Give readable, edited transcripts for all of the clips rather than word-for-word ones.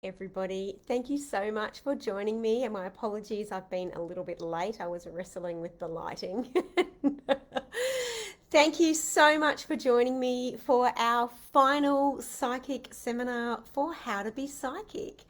Everybody. Thank you so much for joining me, and my apologies, I've been a little bit late. I was wrestling with the lighting. Thank you so much for joining me for our final psychic seminar for How to Be Psychic.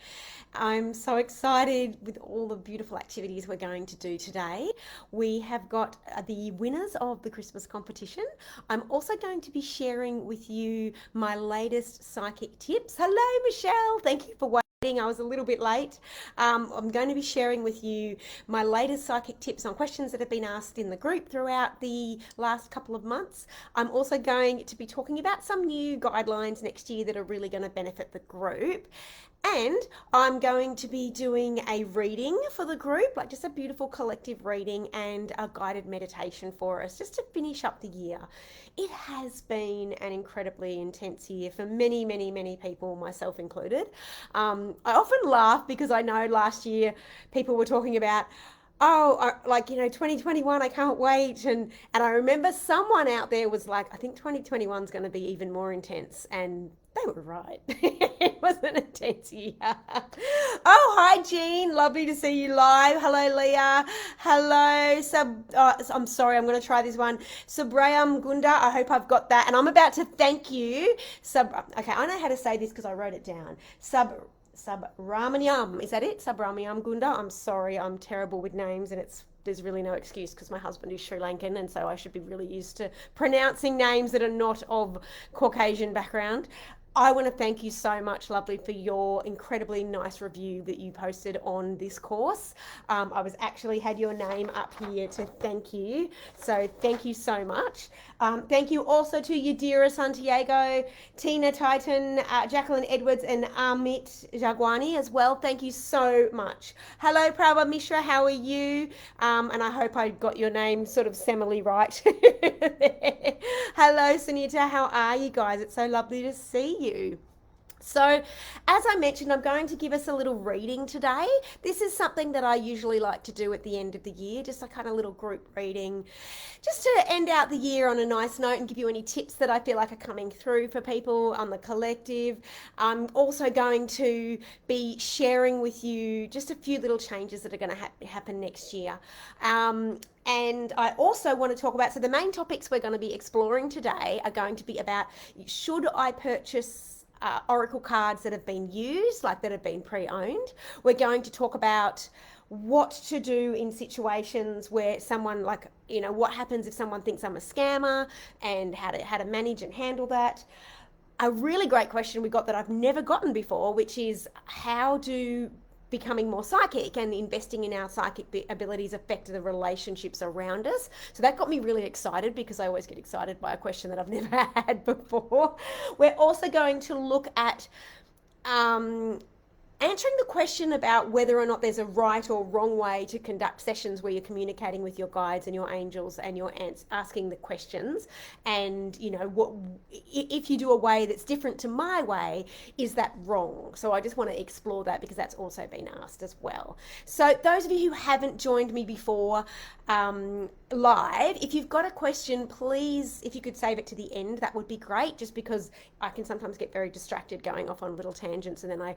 I'm so excited with all the beautiful activities we're going to do today. We have got the winners of the Christmas competition. I'm also going to be sharing with you my latest psychic tips. Hello, Michelle. Thank you for waiting. I was a little bit late. I'm going to be sharing with you my latest psychic tips on questions that have been asked in the group throughout the last couple of months. I'm also going to be talking about some new guidelines next year that are really going to benefit the group. And I'm going to be doing a reading for the group, like just a beautiful collective reading and a guided meditation for us, just to finish up the year. It has been an incredibly intense year for many, many, many people, myself included. I often laugh because I know last year people were talking about, oh, like, 2021, I can't wait. And I remember someone out there was like, I think 2021 is going to be even more intense. And they were right. It was an intense year. Oh, hi, Jean. Lovely to see you live. Hello, Leah. Hello, I'm sorry, I'm going to try this one. Subrayam Gunda. I hope I've got that. And I'm about to thank you. Okay, I know how to say this because I wrote it down. Subramaniam, is that it? Subramaniam Gunda. I'm sorry, I'm terrible with names, and there's really no excuse because my husband is Sri Lankan, and so I should be really used to pronouncing names that are not of Caucasian background. I want to thank you so much, lovely, for your incredibly nice review that you posted on this course. I was actually had your name up here to thank you. So thank you so much. Thank you also to Yadira Santiago, Tina Titan, Jacqueline Edwards, and Amit Jagwani as well. Thank you so much. Hello, Prabha Mishra. How are you? And I hope I got your name sort of semily right. Hello, Sunita. How are you guys? It's so lovely to see you. So, as I mentioned, I'm going to give us a little reading today. This is something that I usually like to do at the end of the year, just a kind of little group reading, just to end out the year on a nice note and give you any tips that I feel like are coming through for people on the collective. I'm also going to be sharing with you just a few little changes that are going to happen next year. And I also want to talk about, so the main topics we're going to be exploring today are going to be about, should I purchase oracle cards that have been used, like that have been pre-owned. We're going to talk about what to do in situations where someone, like, what happens if someone thinks I'm a scammer, and how to manage and handle that. A really great question we got that I've never gotten before, which is, how do becoming more psychic and investing in our psychic abilities affect the relationships around us? So that got me really excited, because I always get excited by a question that I've never had before. We're also going to look at answering the question about whether or not there's a right or wrong way to conduct sessions where you're communicating with your guides and your angels, and you're asking the questions, and what if you do a way that's different to my way, is that wrong? So I just want to explore that, because that's also been asked as well. So those of you who haven't joined me before live, if you've got a question, please, if you could save it to the end, that would be great, just because I can sometimes get very distracted going off on little tangents, and then I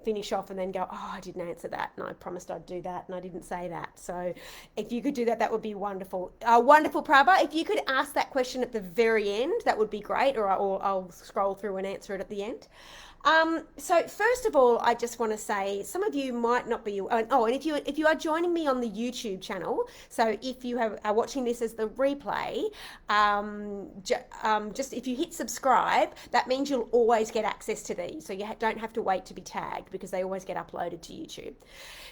finish off and then go, oh, I didn't answer that, and I promised I'd do that, and I didn't say that. So if you could do that, that would be wonderful. Wonderful, Prabha. If you could ask that question at the very end, that would be great, or I'll scroll through and answer it at the end. So first of all, I just want to say, some of you might not be, and if you are joining me on the YouTube channel, so if you are watching this as the replay, just if you hit subscribe, that means you'll always get access to these, so you don't have to wait to be tagged, because they always get uploaded to YouTube.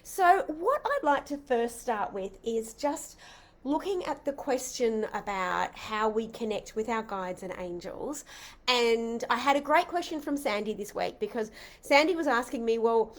So what I'd like to first start with is just looking at the question about how we connect with our guides and angels. And I had a great question from Sandy this week, because Sandy was asking me, well,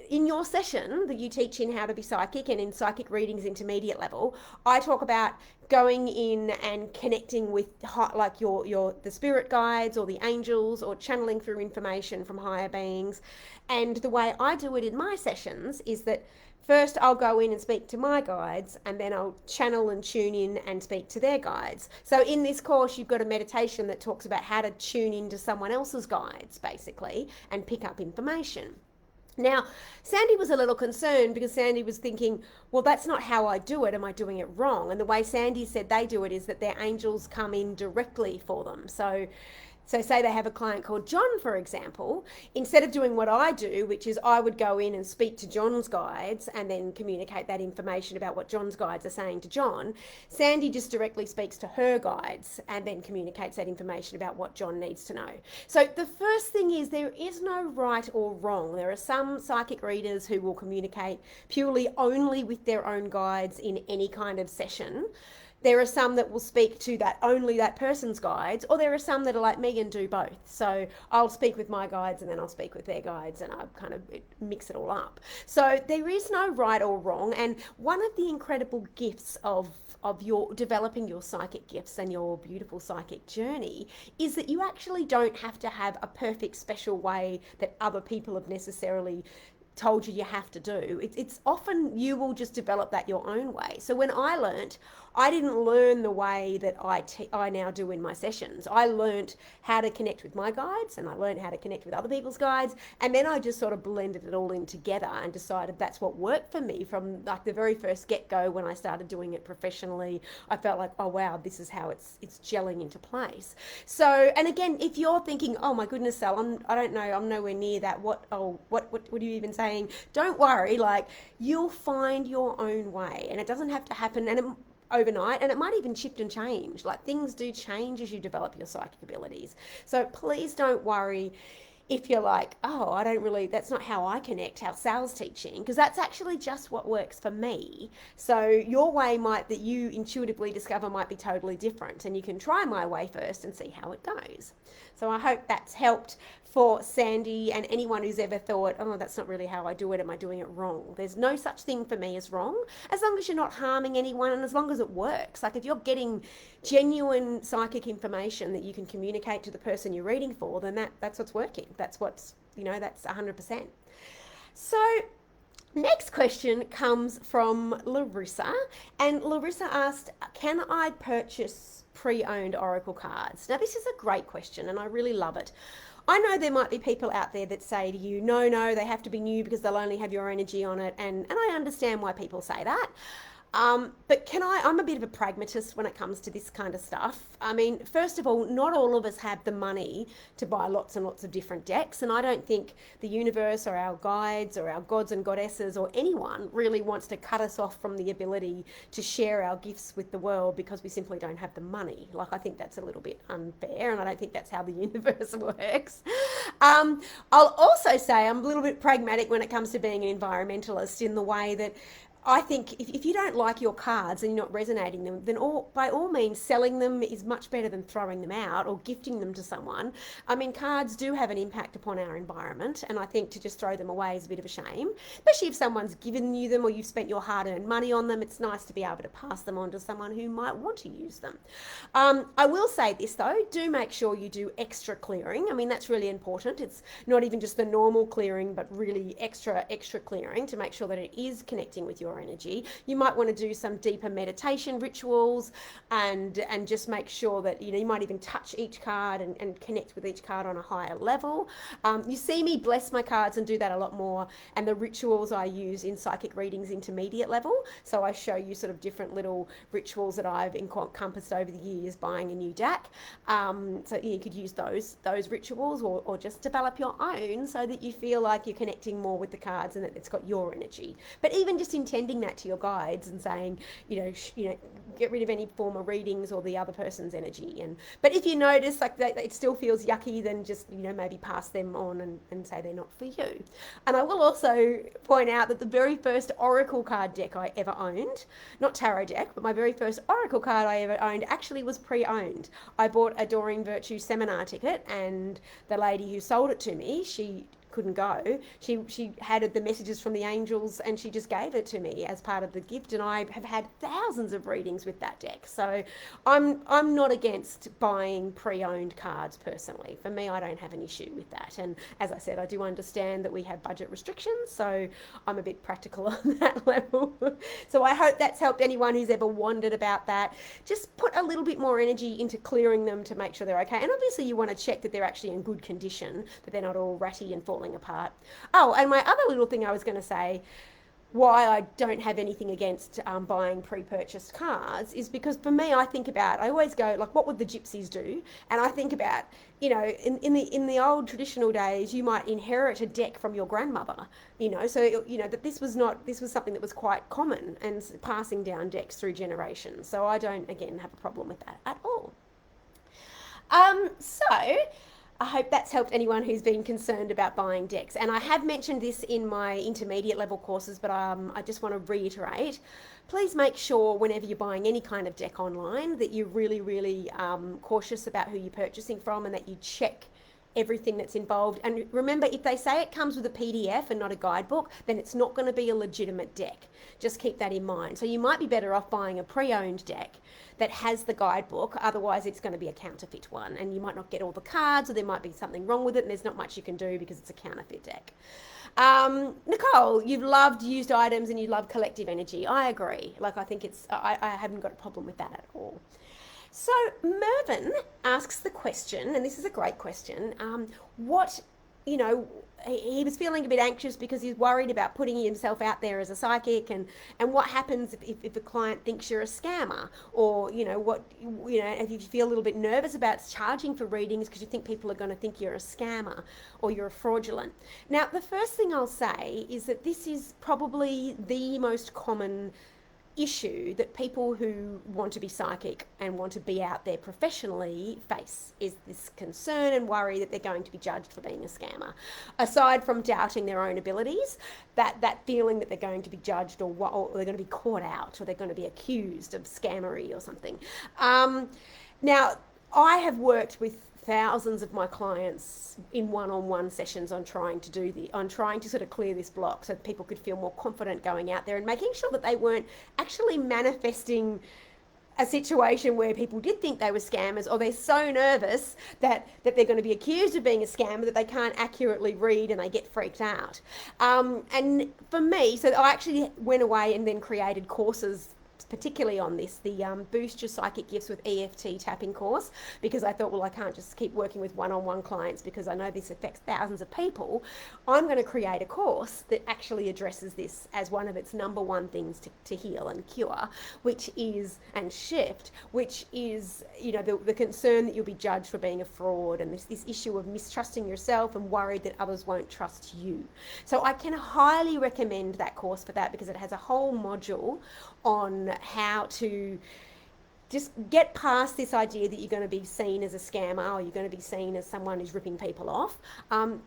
in your session that you teach in How to Be Psychic and in Psychic Readings Intermediate Level, I talk about going in and connecting with, like, the spirit guides or the angels, or channeling through information from higher beings. And the way I do it in my sessions is that first I'll go in and speak to my guides, and then I'll channel and tune in and speak to their guides. So in this course, you've got a meditation that talks about how to tune into someone else's guides, basically, and pick up information. Now, Sandy was a little concerned because Sandy was thinking, well, that's not how I do it. Am I doing it wrong? And the way Sandy said they do it is that their angels come in directly for them. So say they have a client called John, for example, instead of doing what I do, which is I would go in and speak to John's guides and then communicate that information about what John's guides are saying to John, Sandy just directly speaks to her guides and then communicates that information about what John needs to know. So the first thing is there is no right or wrong. There are some psychic readers who will communicate purely only with their own guides in any kind of session. There are some that will speak to that only that person's guides, or there are some that are like me and do both. So I'll speak with my guides and then I'll speak with their guides, and I kind of mix it all up. So there is no right or wrong. And one of the incredible gifts of your developing your psychic gifts and your beautiful psychic journey is that you actually don't have to have a perfect special way that other people have necessarily told you have to do. It's often you will just develop that your own way. So when I learnt, I didn't learn the way that I now do in my sessions. I learnt how to connect with my guides, and I learned how to connect with other people's guides, and then I just sort of blended it all in together and decided that's what worked for me from like the very first get-go. When I started doing it professionally, I felt like, oh wow, this is how it's gelling into place. So, and again, if you're thinking, oh my goodness, Sal, I don't know, I'm nowhere near that, what are you even saying? Don't worry, like you'll find your own way, and it doesn't have to happen overnight, and it might even shift and change. Like things do change as you develop your psychic abilities. So please don't worry if you're like, oh, that's not how I connect, how Sal's teaching, because that's actually just what works for me. So your way that you intuitively discover might be totally different, and you can try my way first and see how it goes. So I hope that's helped for Sandy and anyone who's ever thought, oh, that's not really how I do it. Am I doing it wrong? There's no such thing for me as wrong, as long as you're not harming anyone and as long as it works. Like if you're getting genuine psychic information that you can communicate to the person you're reading for, then that's what's working. That's 100%. So next question comes from Larissa, and Larissa asked, can I purchase pre-owned oracle cards? Now this is a great question and I really love it. I know there might be people out there that say to you, no, they have to be new because they'll only have your energy on it, and I understand why people say that. But I'm a bit of a pragmatist when it comes to this kind of stuff. I mean, first of all, not all of us have the money to buy lots and lots of different decks, and I don't think the universe or our guides or our gods and goddesses or anyone really wants to cut us off from the ability to share our gifts with the world because we simply don't have the money. Like, I think that's a little bit unfair, and I don't think that's how the universe works. I'll also say I'm a little bit pragmatic when it comes to being an environmentalist, in the way that I think if you don't like your cards and you're not resonating them, then by all means, selling them is much better than throwing them out or gifting them to someone. I mean, cards do have an impact upon our environment, and I think to just throw them away is a bit of a shame, especially if someone's given you them or you've spent your hard-earned money on them. It's nice to be able to pass them on to someone who might want to use them. I will say this though, do make sure you do extra clearing. I mean, that's really important. It's not even just the normal clearing, but really extra clearing to make sure that it is connecting with your energy. You might want to do some deeper meditation rituals and just make sure that you might even touch each card and connect with each card on a higher level. You see me bless my cards and do that a lot more, and the rituals I use in psychic readings intermediate level. So I show you sort of different little rituals that I've encompassed over the years buying a new deck. So you could use those rituals or just develop your own so that you feel like you're connecting more with the cards and that it's got your energy. But even just intending that to your guides and saying, get rid of any form of readings or the other person's energy. But if you notice like that it still feels yucky, then just maybe pass them on and say they're not for you. And I will also point out that the very first oracle card deck I ever owned, not tarot deck, but my very first oracle card I ever owned actually was pre-owned. I bought a Doreen Virtue seminar ticket, and the lady who sold it to me, she couldn't go. She had the messages from the angels and she just gave it to me as part of the gift, and I have had thousands of readings with that deck. So I'm not against buying pre-owned cards personally. For me, I don't have an issue with that. And as I said, I do understand that we have budget restrictions, so I'm a bit practical on that level. So I hope that's helped anyone who's ever wondered about that. Just put a little bit more energy into clearing them to make sure they're okay. And obviously you want to check that they're actually in good condition, that they're not all ratty and falling falling apart. Oh, and my other little thing I was going to say, why I don't have anything against buying pre-purchased cards is because for me, I always go like, what would the gypsies do? And I think about, in the old traditional days, you might inherit a deck from your grandmother, so that this was something that was quite common and passing down decks through generations. So I don't, again, have a problem with that at all. So I hope that's helped anyone who's been concerned about buying decks. And I have mentioned this in my intermediate level courses, but I just want to reiterate, please make sure whenever you're buying any kind of deck online that you're really, really cautious about who you're purchasing from and that you check everything that's involved. And remember, if they say it comes with a PDF and not a guidebook, then it's not going to be a legitimate deck. Just keep that in mind. So you might be better off buying a pre-owned deck that has the guidebook, otherwise it's going to be a counterfeit one and you might not get all the cards, or there might be something wrong with it and there's not much you can do because it's a counterfeit deck. Nicole, you've loved used items and you love collective energy. I agree. I think I haven't got a problem with that at all. So Mervyn asks the question, and this is a great question, he was feeling a bit anxious because he's worried about putting himself out there as a psychic, and what happens if a client thinks you're a scammer, or if you feel a little bit nervous about charging for readings because you think people are going to think you're a scammer or you're a fraudulent. Now, the first thing I'll say is that this is probably the most common issue that people who want to be psychic and want to be out there professionally face, is this concern and worry that they're going to be judged for being a scammer. Aside from doubting their own abilities, that feeling that they're going to be judged, or they're going to be caught out, or they're going to be accused of scammery or something. Now, I have worked with thousands of my clients in one-on-one sessions on trying to sort of clear this block so that people could feel more confident going out there and making sure that they weren't actually manifesting a situation where people did think they were scammers, or they're so nervous that they're going to be accused of being a scammer that they can't accurately read and they get freaked out. And for me, so I actually went away and then created courses particularly on this, the Boost Your Psychic Gifts with EFT tapping course, because I thought, well, I can't just keep working with one-on-one clients because I know this affects thousands of people. I'm going to create a course that actually addresses this as one of its number one things to heal and cure, and shift, which is, the concern that you'll be judged for being a fraud, and this issue of mistrusting yourself and worried that others won't trust you. So I can highly recommend that course for that, because it has a whole module on how to just get past this idea that you're going to be seen as a scammer, or you're going to be seen as someone who's ripping people off.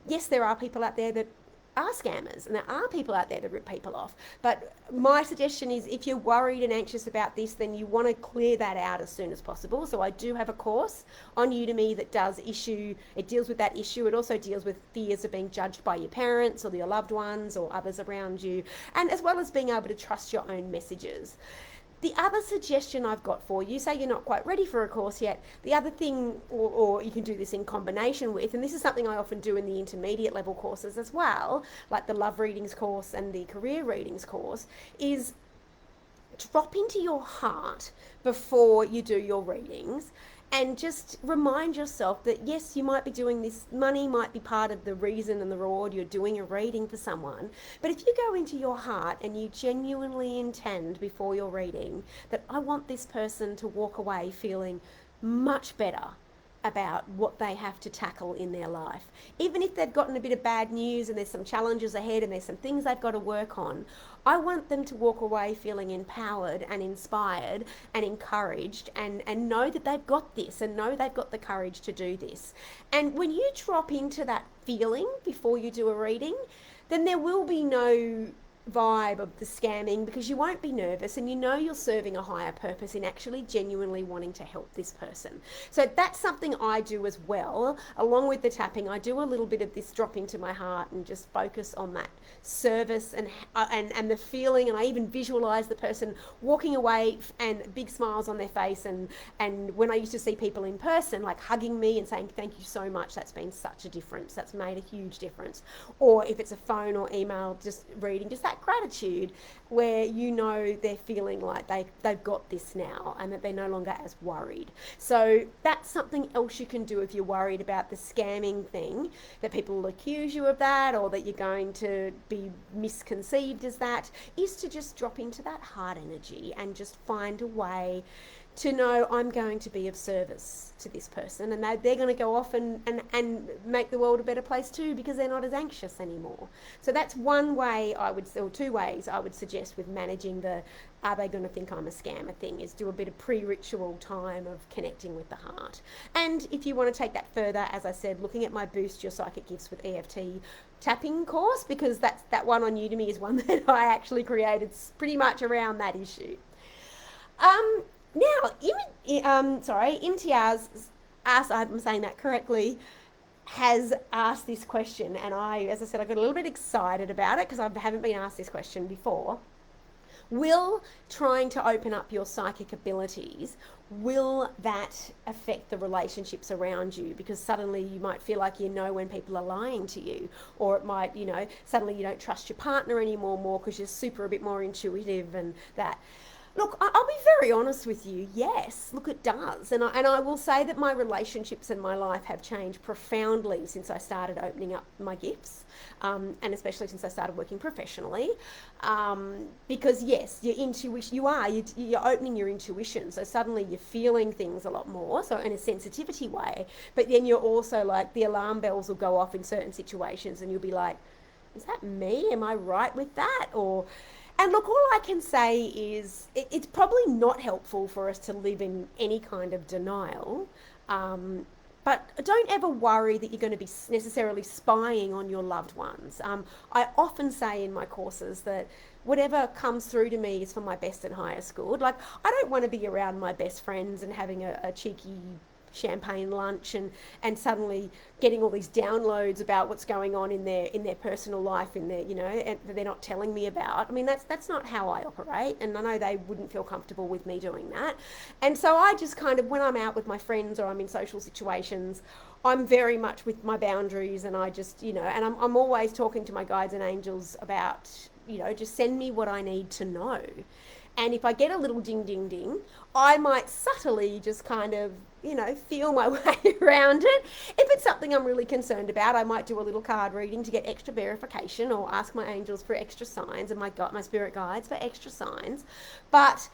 Yes, there are people out there that are scammers, and there are people out there that rip people off. But my suggestion is, if you're worried and anxious about this, then you want to clear that out as soon as possible. So I do have a course on Udemy that deals with that issue. It also deals with fears of being judged by your parents or your loved ones or others around you, and as well as being able to trust your own messages. The other suggestion I've got for you, say you're not quite ready for a course yet, the other thing, or you can do this in combination with, and this is something I often do in the intermediate level courses as well, like the love readings course and the career readings course, is drop into your heart before you do your readings. And just remind yourself that, yes, you might be doing this, money might be part of the reason and the reward you're doing a reading for someone. But if you go into your heart and you genuinely intend before your reading that I want this person to walk away feeling much better about what they have to tackle in their life, even if they've gotten a bit of bad news and there's some challenges ahead and there's some things they've got to work on, I want them to walk away feeling empowered and inspired and encouraged, and know that they've got this, and know they've got the courage to do this. And when you drop into that feeling before you do a reading, then there will be no vibe of the scamming, because you won't be nervous and you're serving a higher purpose in actually genuinely wanting to help this person. So that's something I do as well. Along with the tapping, I do a little bit of this drop into my heart and just focus on that service and the feeling, and I even visualize the person walking away and big smiles on their face, and when I used to see people in person, like hugging me and saying thank you so much, that's been such a difference, that's made a huge difference. Or if it's a phone or email just reading, just that that gratitude where you know they're feeling like they've got this now and that they're no longer as worried. So that's something else you can do if you're worried about the scamming thing, that people will accuse you of that or that you're going to be misconceived as that, is to just drop into that heart energy and just find a way to know I'm going to be of service to this person, and they're going to go off and make the world a better place too, because they're not as anxious anymore. So that's one way I would, or two ways I would suggest with managing the are they going to think I'm a scammer thing, is do a bit of pre-ritual time of connecting with the heart. And if you want to take that further, as I said, looking at my Boost Your Psychic Gifts with EFT tapping course, because that one on Udemy is one that I actually created pretty much around that issue. Now, Imtiaz asked, I'm saying that correctly, has asked this question, and as I said, I got a little bit excited about it because I haven't been asked this question before. Will trying to open up your psychic abilities, will that affect the relationships around you? Because suddenly you might feel like you know when people are lying to you, or it might, suddenly you don't trust your partner anymore because you're a bit more intuitive and that. Look, I'll be very honest with you. Yes, look, it does. And I will say that my relationships and my life have changed profoundly since I started opening up my gifts, and especially since I started working professionally. Because, yes, your intuition, you're opening your intuition. So suddenly you're feeling things a lot more, so in a sensitivity way. But then you're also like, the alarm bells will go off in certain situations and you'll be like, is that me? Am I right with that? And look, all I can say is it's probably not helpful for us to live in any kind of denial. But don't ever worry that you're going to be necessarily spying on your loved ones. I often say in my courses that whatever comes through to me is for my best and highest good. Like, I don't want to be around my best friends and having a cheeky champagne lunch and suddenly getting all these downloads about what's going on in their personal life, and they're not telling me about. I mean, that's not how I operate, and I know they wouldn't feel comfortable with me doing that. And so I just kind of, when I'm out with my friends or I'm in social situations, I'm very much with my boundaries, and I just, and I'm always talking to my guides and angels about, just send me what I need to know. And if I get a little ding, ding, ding, I might subtly just kind of, feel my way around it. If it's something I'm really concerned about, I might do a little card reading to get extra verification, or ask my angels for extra signs and my spirit guides for extra signs. But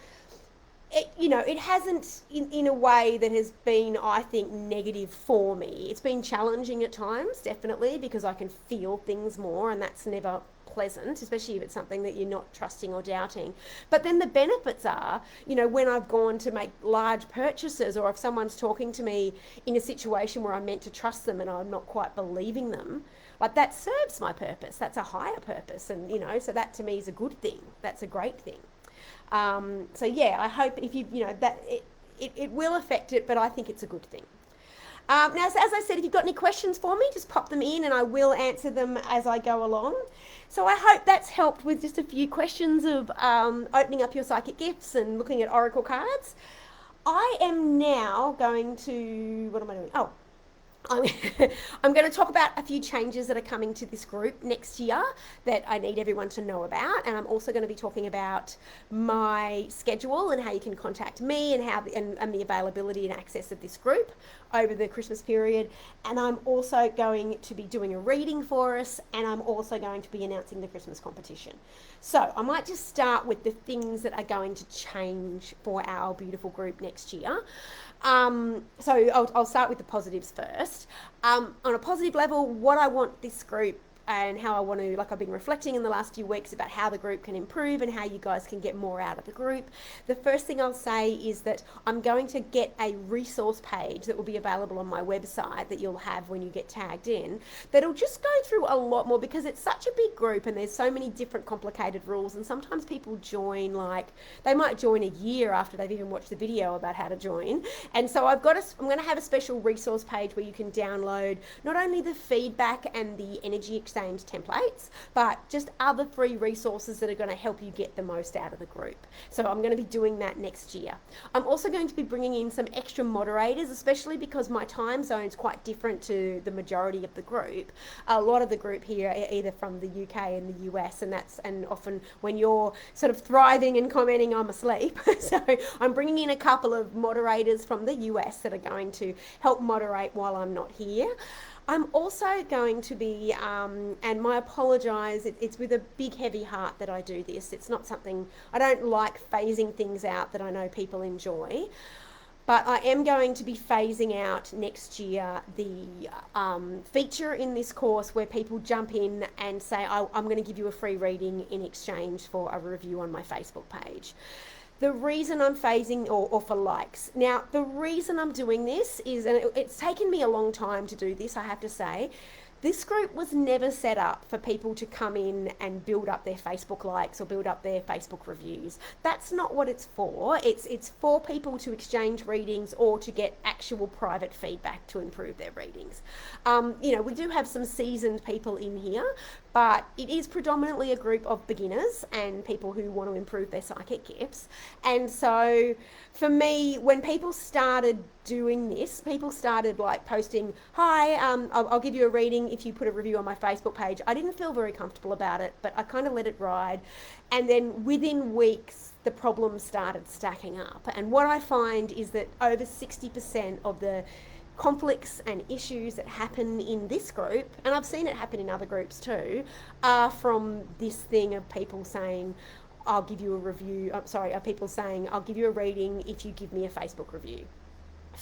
it hasn't in a way that has been, I think, negative for me. It's been challenging at times, definitely, because I can feel things more, and that's never pleasant, especially if it's something that you're not trusting or doubting. But then the benefits are, when I've gone to make large purchases, or if someone's talking to me in a situation where I'm meant to trust them and I'm not quite believing them, like, that serves my purpose. That's a higher purpose. And, so that to me is a good thing. That's a great thing. So yeah, I hope if that it will affect it, but I think it's a good thing. Now, as I said, if you've got any questions for me, just pop them in and I will answer them as I go along. So I hope that's helped with just a few questions of opening up your psychic gifts and looking at oracle cards. I am now going to, what am I doing? Oh, I'm going to talk about a few changes that are coming to this group next year that I need everyone to know about, and I'm also going to be talking about my schedule and how you can contact me and how and the availability and access of this group over the Christmas period. And I'm also going to be doing a reading for us, and I'm also going to be announcing the Christmas competition. So I might just start with the things that are going to change for our beautiful group next year. So I'll start with the positives first. On a positive level, what I want this group and how I want to, like I've been reflecting in the last few weeks about how the group can improve and how you guys can get more out of the group. The first thing I'll say is that I'm going to get a resource page that will be available on my website that you'll have when you get tagged in, that'll just go through a lot more, because it's such a big group and there's so many different complicated rules, and sometimes people join, like they might join a year after they've even watched the video about how to join. And so I'm going to have a special resource page where you can download not only the feedback and the energy exchange stained templates, but just other free resources that are going to help you get the most out of the group. So I'm going to be doing that next year. I'm also going to be bringing in some extra moderators, especially because my time zone is quite different to the majority of the group. A lot of the group here are either from the UK and the US, and often when you're sort of thriving and commenting, I'm asleep. So I'm bringing in a couple of moderators from the US that are going to help moderate while I'm not here. I'm also going to be, and I apologise, it's with a big heavy heart that I do this. It's not something, I don't like phasing things out that I know people enjoy. But I am going to be phasing out next year the feature in this course where people jump in and say, I'm going to give you a free reading in exchange for a review on my Facebook page. The reason I'm phasing, or for likes. Now, the reason I'm doing this is, and it's taken me a long time to do this, I have to say, this group was never set up for people to come in and build up their Facebook likes or build up their Facebook reviews. That's not what it's for. It's for people to exchange readings or to get actual private feedback to improve their readings. We do have some seasoned people in here, but it is predominantly a group of beginners and people who want to improve their psychic gifts. And so for me, when people started doing this, people started like posting, hi, I'll give you a reading if you put a review on my Facebook page. I didn't feel very comfortable about it, but I kind of let it ride. And then within weeks, the problems started stacking up. And what I find is that over 60% of the conflicts and issues that happen in this group, and I've seen it happen in other groups too, are from this thing of people saying, I'll give you a review, are people saying, I'll give you a reading if you give me a Facebook review.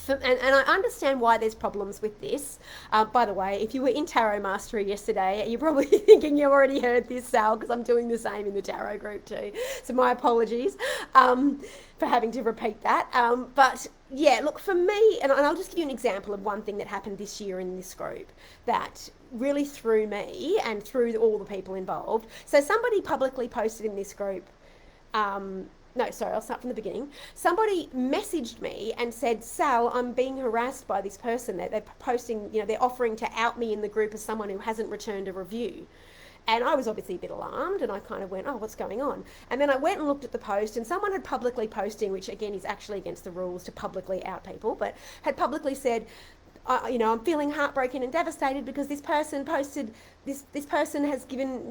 And I understand why there's problems with this. By the way, if you were in Tarot Mastery yesterday, you're probably thinking you already heard this, Sal, because I'm doing the same in the Tarot group too. So my apologies for having to repeat that. But yeah, look, for me, and I'll just give you an example of one thing that happened this year in this group that really threw me and threw all the people involved. So somebody publicly posted in this group, I'll start from the beginning. Somebody messaged me and said, Sal, I'm being harassed by this person. They're posting, they're offering to out me in the group as someone who hasn't returned a review. And I was obviously a bit alarmed, and I kind of went, oh, what's going on? And then I went and looked at the post, and someone had publicly posting, which again is actually against the rules to publicly out people, but had publicly said, I'm feeling heartbroken and devastated because this person posted, this person has given,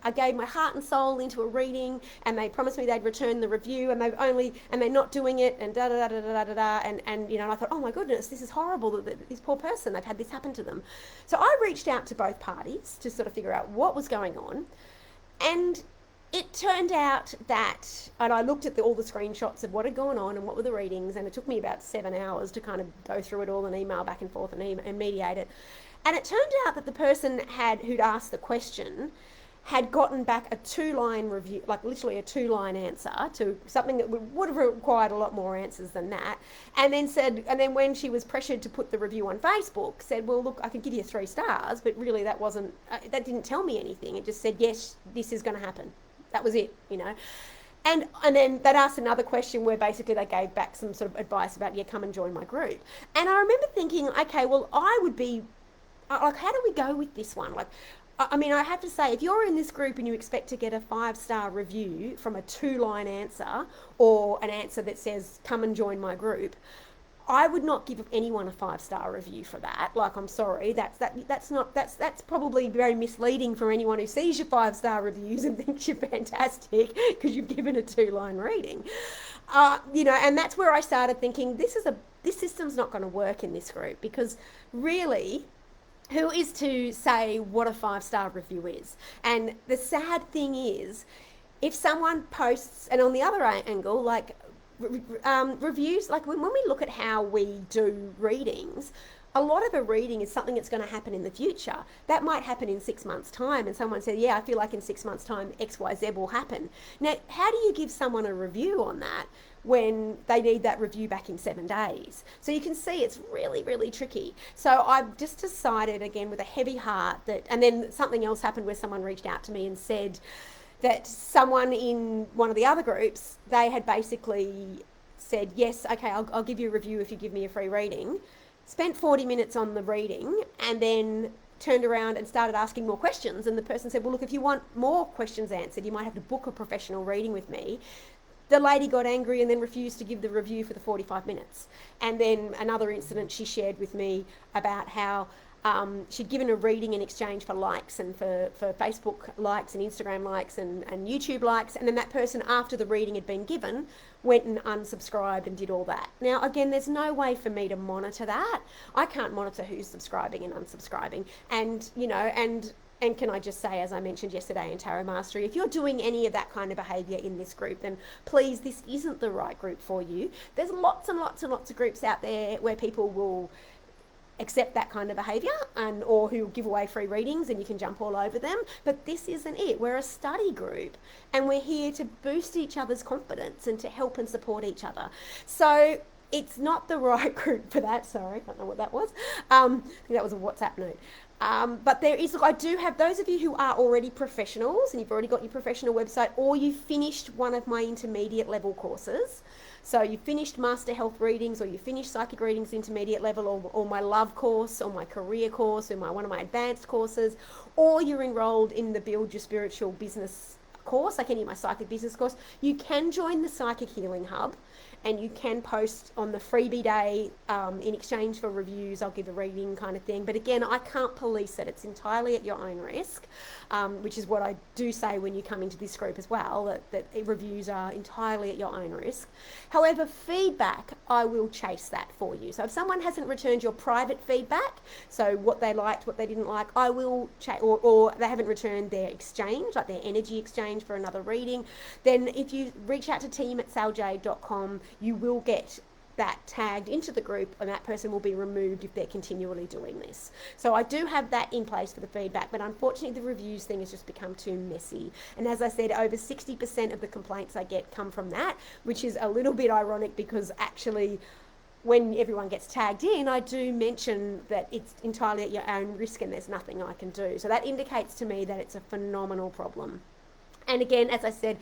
I gave my heart and soul into a reading and they promised me they'd return the review and they're not doing it and and I thought, oh my goodness, this is horrible that this poor person, they've had this happen to them. So I reached out to both parties to sort of figure out what was going on, and it turned out that, and I looked at all the screenshots of what had gone on and what were the readings, and it took me about 7 hours to kind of go through it all and email back and forth and mediate it. And it turned out that the person who'd asked the question had gotten back a 2-line review, like literally a 2-line answer to something that would have required a lot more answers than that. And then when she was pressured to put the review on Facebook, said, well, look, I could give you 3 stars, but really that didn't tell me anything. It just said, yes, this is going to happen. That was it, And then they'd asked another question where basically they gave back some sort of advice about, come and join my group. And I remember thinking, okay, well, I would be, like, how do we go with this one? Like, I have to say, if you're in this group and you expect to get a 5-star review from a 2-line answer or an answer that says, come and join my group, I would not give anyone a 5-star review for that. Like, I'm sorry, that's probably very misleading for anyone who sees your 5-star reviews and thinks you're fantastic because you've given a 2-line reading. And that's where I started thinking this system's not going to work in this group, because really, who is to say what a 5-star review is? And the sad thing is, if someone posts, and on the other angle, like, reviews, like when we look at how we do readings, a lot of a reading is something that's going to happen in the future. That might happen in 6 months' time, and someone said, I feel like in 6 months' time XYZ will happen. Now, how do you give someone a review on that when they need that review back in 7 days? So you can see it's really, really tricky. So I've just decided, again, with a heavy heart, and then something else happened where someone reached out to me and said that someone in one of the other groups, they had basically said, yes, okay, I'll give you a review if you give me a free reading, spent 40 minutes on the reading, and then turned around and started asking more questions, and the person said, well, look, if you want more questions answered, you might have to book a professional reading with me. The lady got angry and then refused to give the review for the 45 minutes. And then another incident she shared with me about how she'd given a reading in exchange for likes and for Facebook likes and Instagram likes and YouTube likes. And then that person, after the reading had been given, went and unsubscribed and did all that. Now, again, there's no way for me to monitor that. I can't monitor who's subscribing and unsubscribing. And, you know, and can I just say, as I mentioned yesterday in Tarot Mastery, if you're doing any of that kind of behaviour in this group, then please, this isn't the right group for you. There's lots and lots and lots of groups out there where people will accept that kind of behaviour and or who give away free readings and you can jump all over them, but this isn't it. We're a study group and we're here to boost each other's confidence and to help and support each other. So it's not the right group for that. Sorry, I don't know what that was. I think that was a WhatsApp note. But there is, I do have those of you who are already professionals and you've already got your professional website, or you finished one of my intermediate level courses. So you finished Master Health Readings, or you finished Psychic Readings intermediate level, or my Love course, or my Career course, or one of my advanced courses, or you're enrolled in the Build Your Spiritual Business course, like any of my Psychic Business course. You can join the Psychic Healing Hub, and you can post on the freebie day in exchange for reviews. I'll give a reading kind of thing. But again, I can't police it. It's entirely at your own risk, which is what I do say when you come into this group as well, that reviews are entirely at your own risk. However, feedback, I will chase that for you. So if someone hasn't returned your private feedback, so what they liked, what they didn't like, I will or they haven't returned their exchange, like their energy exchange for another reading, then if you reach out to team@saljade.com, you will get that tagged into the group and that person will be removed if they're continually doing this. So I do have that in place for the feedback, but unfortunately the reviews thing has just become too messy. And as I said, over 60% of the complaints I get come from that, which is a little bit ironic because actually when everyone gets tagged in, I do mention that it's entirely at your own risk and there's nothing I can do. So that indicates to me that it's a phenomenal problem. And again, as I said,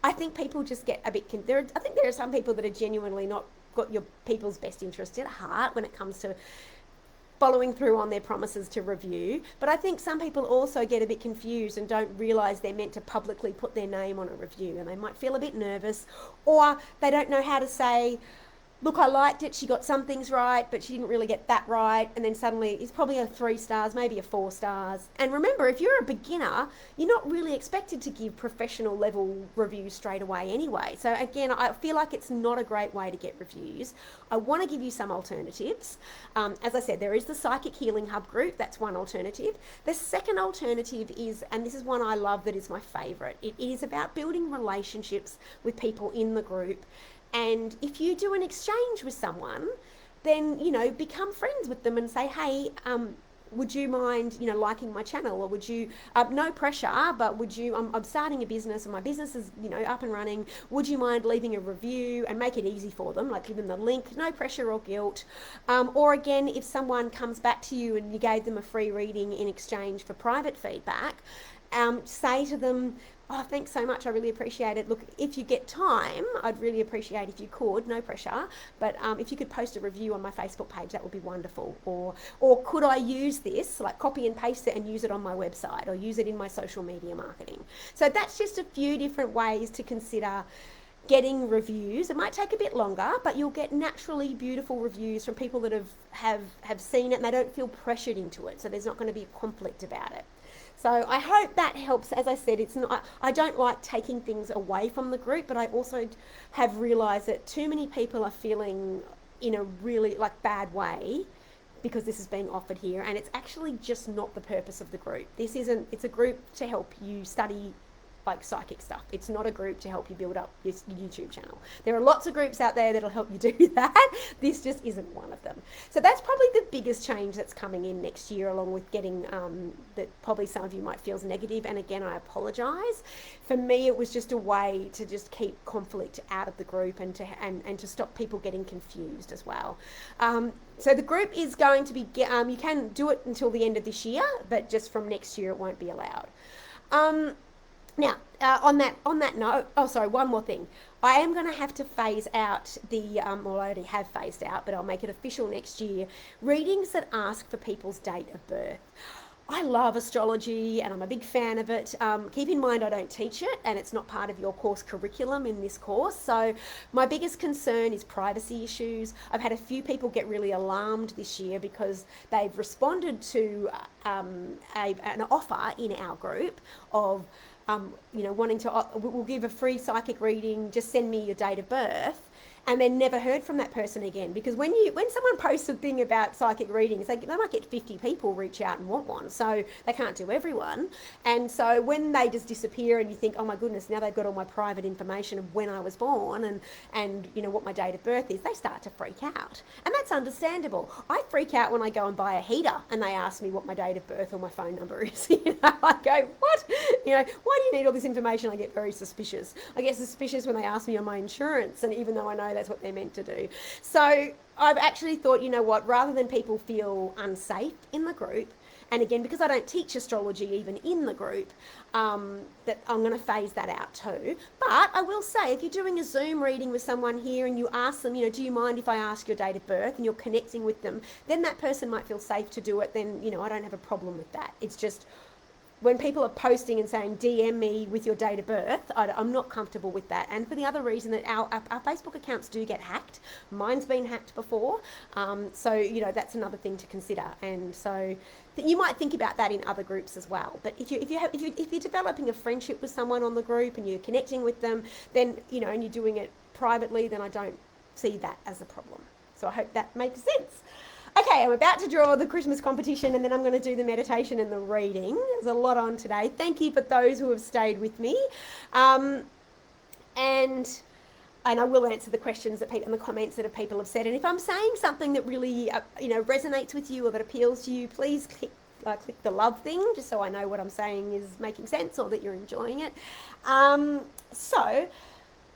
I think people just get a bit, I think there are some people that are genuinely not got your people's best interest at heart when it comes to following through on their promises to review. But I think some people also get a bit confused and don't realise they're meant to publicly put their name on a review, and they might feel a bit nervous, or they don't know how to say, look, I liked it, she got some things right, but she didn't really get that right. And then suddenly it's probably a 3 stars, maybe a 4 stars. And remember, if you're a beginner, you're not really expected to give professional level reviews straight away anyway. So again, I feel like it's not a great way to get reviews. I want to give you some alternatives. As I said, there is the Psychic Healing Hub group. That's one alternative. The second alternative is, and this is one I love that is my favourite, it is about building relationships with people in the group. And if you do an exchange with someone, then, you know, become friends with them and say, hey, would you mind, you know, liking my channel? Or would you, no pressure, but would you, I'm starting a business and my business is, you know, up and running. Would you mind leaving a review, and make it easy for them, like give them the link, no pressure or guilt. Or again, if someone comes back to you and you gave them a free reading in exchange for private feedback, say to them, oh, thanks so much, I really appreciate it. Look, if you get time, I'd really appreciate if you could, no pressure, but if you could post a review on my Facebook page, that would be wonderful. Or could I use this, like copy and paste it and use it on my website, or use it in my social media marketing? So that's just a few different ways to consider getting reviews. It might take a bit longer, but you'll get naturally beautiful reviews from people that have seen it and they don't feel pressured into it, so there's not going to be a conflict about it. So I hope that helps. As I said, it's not, I don't like taking things away from the group, but I also have realised that too many people are feeling in a really bad way because this is being offered here, and it's actually just not the purpose of the group. It's a group to help you study like psychic stuff. It's not a group to help you build up your YouTube channel. There are lots of groups out there that'll help you do that. This just isn't one of them. So that's probably the biggest change that's coming in next year, along with getting that probably some of you might feel is negative. And again, I apologise. For me, it was just a way to just keep conflict out of the group and to stop people getting confused as well. So the group is going to be, you can do it until the end of this year, but just from next year it won't be allowed. Now, on that note, one more thing. I am going to have to phase out I already have phased out, but I'll make it official next year, readings that ask for people's date of birth. I love astrology and I'm a big fan of it. Keep in mind, I don't teach it and it's not part of your course curriculum in this course. So, my biggest concern is privacy issues. I've had a few people get really alarmed this year because they've responded to an offer in our group of wanting to, we'll give a free psychic reading, just send me your date of birth, and then never heard from that person again. Because when someone posts a thing about psychic readings, they might get 50 people reach out and want one, so they can't do everyone. And so when they just disappear and you think, oh my goodness, now they've got all my private information of when I was born and what my date of birth is, they start to freak out. And that's understandable. I freak out when I go and buy a heater and they ask me what my date of birth or my phone number is. I go, what? Why do you need all this information? I get very suspicious. I get suspicious when they ask me on my insurance, and even though I know that's what they're meant to do. So I've actually thought, rather than people feel unsafe in the group, and again, because I don't teach astrology even in the group, that I'm going to phase that out too. But I will say, if you're doing a Zoom reading with someone here and you ask them, do you mind if I ask your date of birth, and you're connecting with them, then that person might feel safe to do it. Then, I don't have a problem with that. It's just, when people are posting and saying, DM me with your date of birth, I'm not comfortable with that. And for the other reason that our Facebook accounts do get hacked. Mine's been hacked before. So, that's another thing to consider. And so you might think about that in other groups as well. But if you're developing a friendship with someone on the group and you're connecting with them, then, and you're doing it privately, then I don't see that as a problem. So I hope that makes sense. Okay, I'm about to draw the Christmas competition and then I'm going to do the meditation and the reading. There's a lot on today. Thank you for those who have stayed with me. And I will answer the questions that people in the comments that people have said. And if I'm saying something that really, resonates with you or that appeals to you, please click the love thing, just so I know what I'm saying is making sense or that you're enjoying it. So,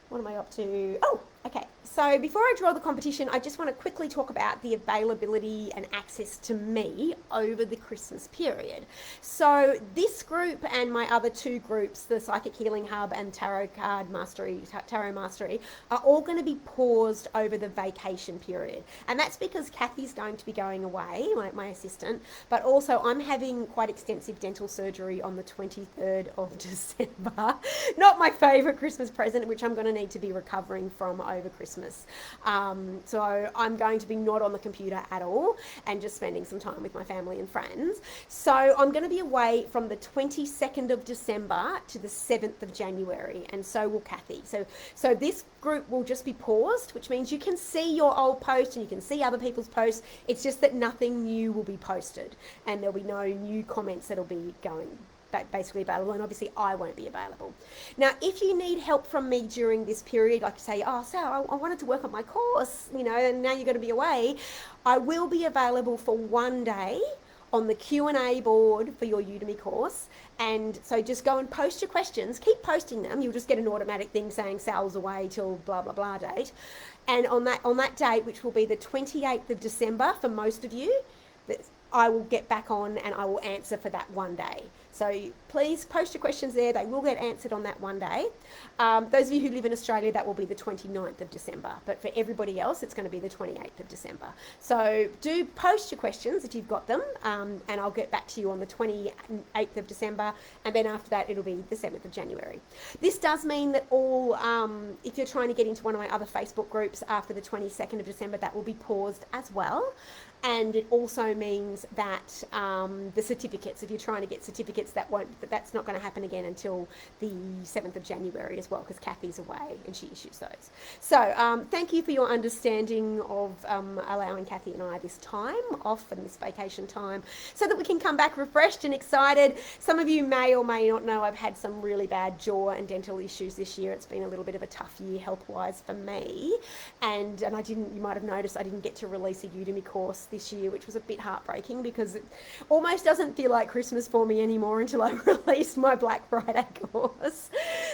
what am I up to? Oh, okay. So before I draw the competition, I just want to quickly talk about the availability and access to me over the Christmas period. So this group and my other two groups, the Psychic Healing Hub and Tarot Mastery, are all going to be paused over the vacation period. And that's because Kathy's going to be going away, my assistant, but also I'm having quite extensive dental surgery on the 23rd of December. Not my favourite Christmas present, which I'm going to need to be recovering from over Christmas. So I'm going to be not on the computer at all and just spending some time with my family and friends. So I'm going to be away from the 22nd of December to the 7th of January, and so will Kathy. So this group will just be paused, which means you can see your old posts and you can see other people's posts. It's just that nothing new will be posted and there'll be no new comments that'll be going basically available, and obviously I won't be available. Now, if you need help from me during this period, like you say, oh, Sal, I wanted to work on my course, and now you're going to be away, I will be available for one day on the Q&A board for your Udemy course. And so just go and post your questions, keep posting them. You'll just get an automatic thing saying Sal's away till blah, blah, blah date. And on that date, which will be the 28th of December for most of you, I will get back on and I will answer for that one day. So please post your questions there. They will get answered on that one day. Those of you who live in Australia, that will be the 29th of December. But for everybody else, it's going to be the 28th of December. So do post your questions if you've got them, and I'll get back to you on the 28th of December. And then after that, it'll be the 7th of January. This does mean that if you're trying to get into one of my other Facebook groups after the 22nd of December, that will be paused as well. And it also means that the certificates, if you're trying to get certificates, that's not going to happen again until the 7th of January as well, because Kathy's away and she issues those. So thank you for your understanding of allowing Kathy and I this time off and this vacation time so that we can come back refreshed and excited. Some of you may or may not know I've had some really bad jaw and dental issues this year. It's been a little bit of a tough year health-wise for me. And you might have noticed I didn't get to release a Udemy course this year, which was a bit heartbreaking because it almost doesn't feel like Christmas for me anymore until I release my Black Friday course.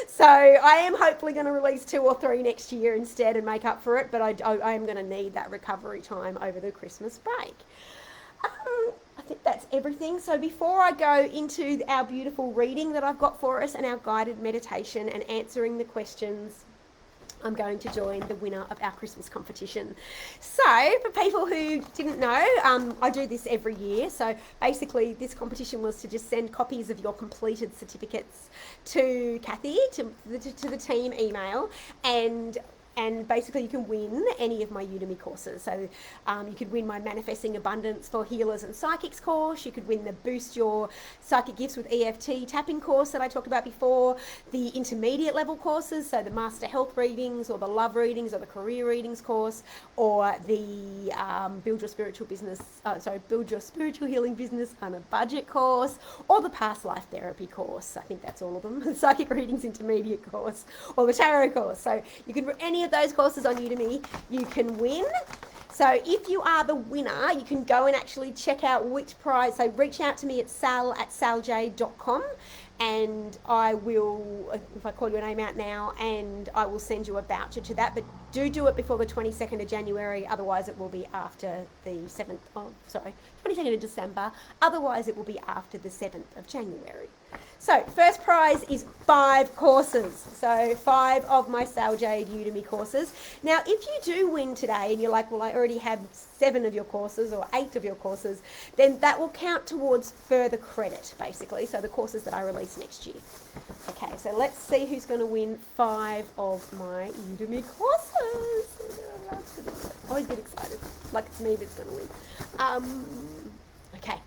So I am hopefully going to release 2 or 3 next year instead and make up for it, but I am going to need that recovery time over the Christmas break. I think that's everything. So before I go into our beautiful reading that I've got for us and our guided meditation and answering the questions, I'm going to join the winner of our Christmas competition. So, for people who didn't know, I do this every year. So, basically, this competition was to just send copies of your completed certificates to Kathy, to the team email, and basically you can win any of my Udemy courses. So you could win my Manifesting Abundance for Healers and Psychics course. You could win the Boost Your Psychic Gifts with EFT tapping course that I talked about before, the intermediate level courses, so the Master Health readings or the Love readings or the Career readings course, or the Build Your Spiritual Healing Business on a Budget course, or the Past Life Therapy course. I think that's all of them. The Psychic Readings Intermediate course, or the Tarot course. So you could any of those courses on Udemy, you can win. So if you are the winner, you can go and actually check out which prize. So reach out to me at sal@saljade.com, and I will, if I call your name out now, and I will send you a voucher to that. But do it before the 22nd of January, otherwise it will be after the 22nd of December, otherwise it will be after the 7th of January. So first prize is 5 courses. So 5 of my Sal Jade Udemy courses. Now, if you do win today and you're like, well, I already have 7 of your courses or 8 of your courses, then that will count towards further credit, basically. So the courses that I release next year. Okay, so let's see who's going to win 5 of my Udemy courses. I always get excited, like it's me that's going to win. Okay,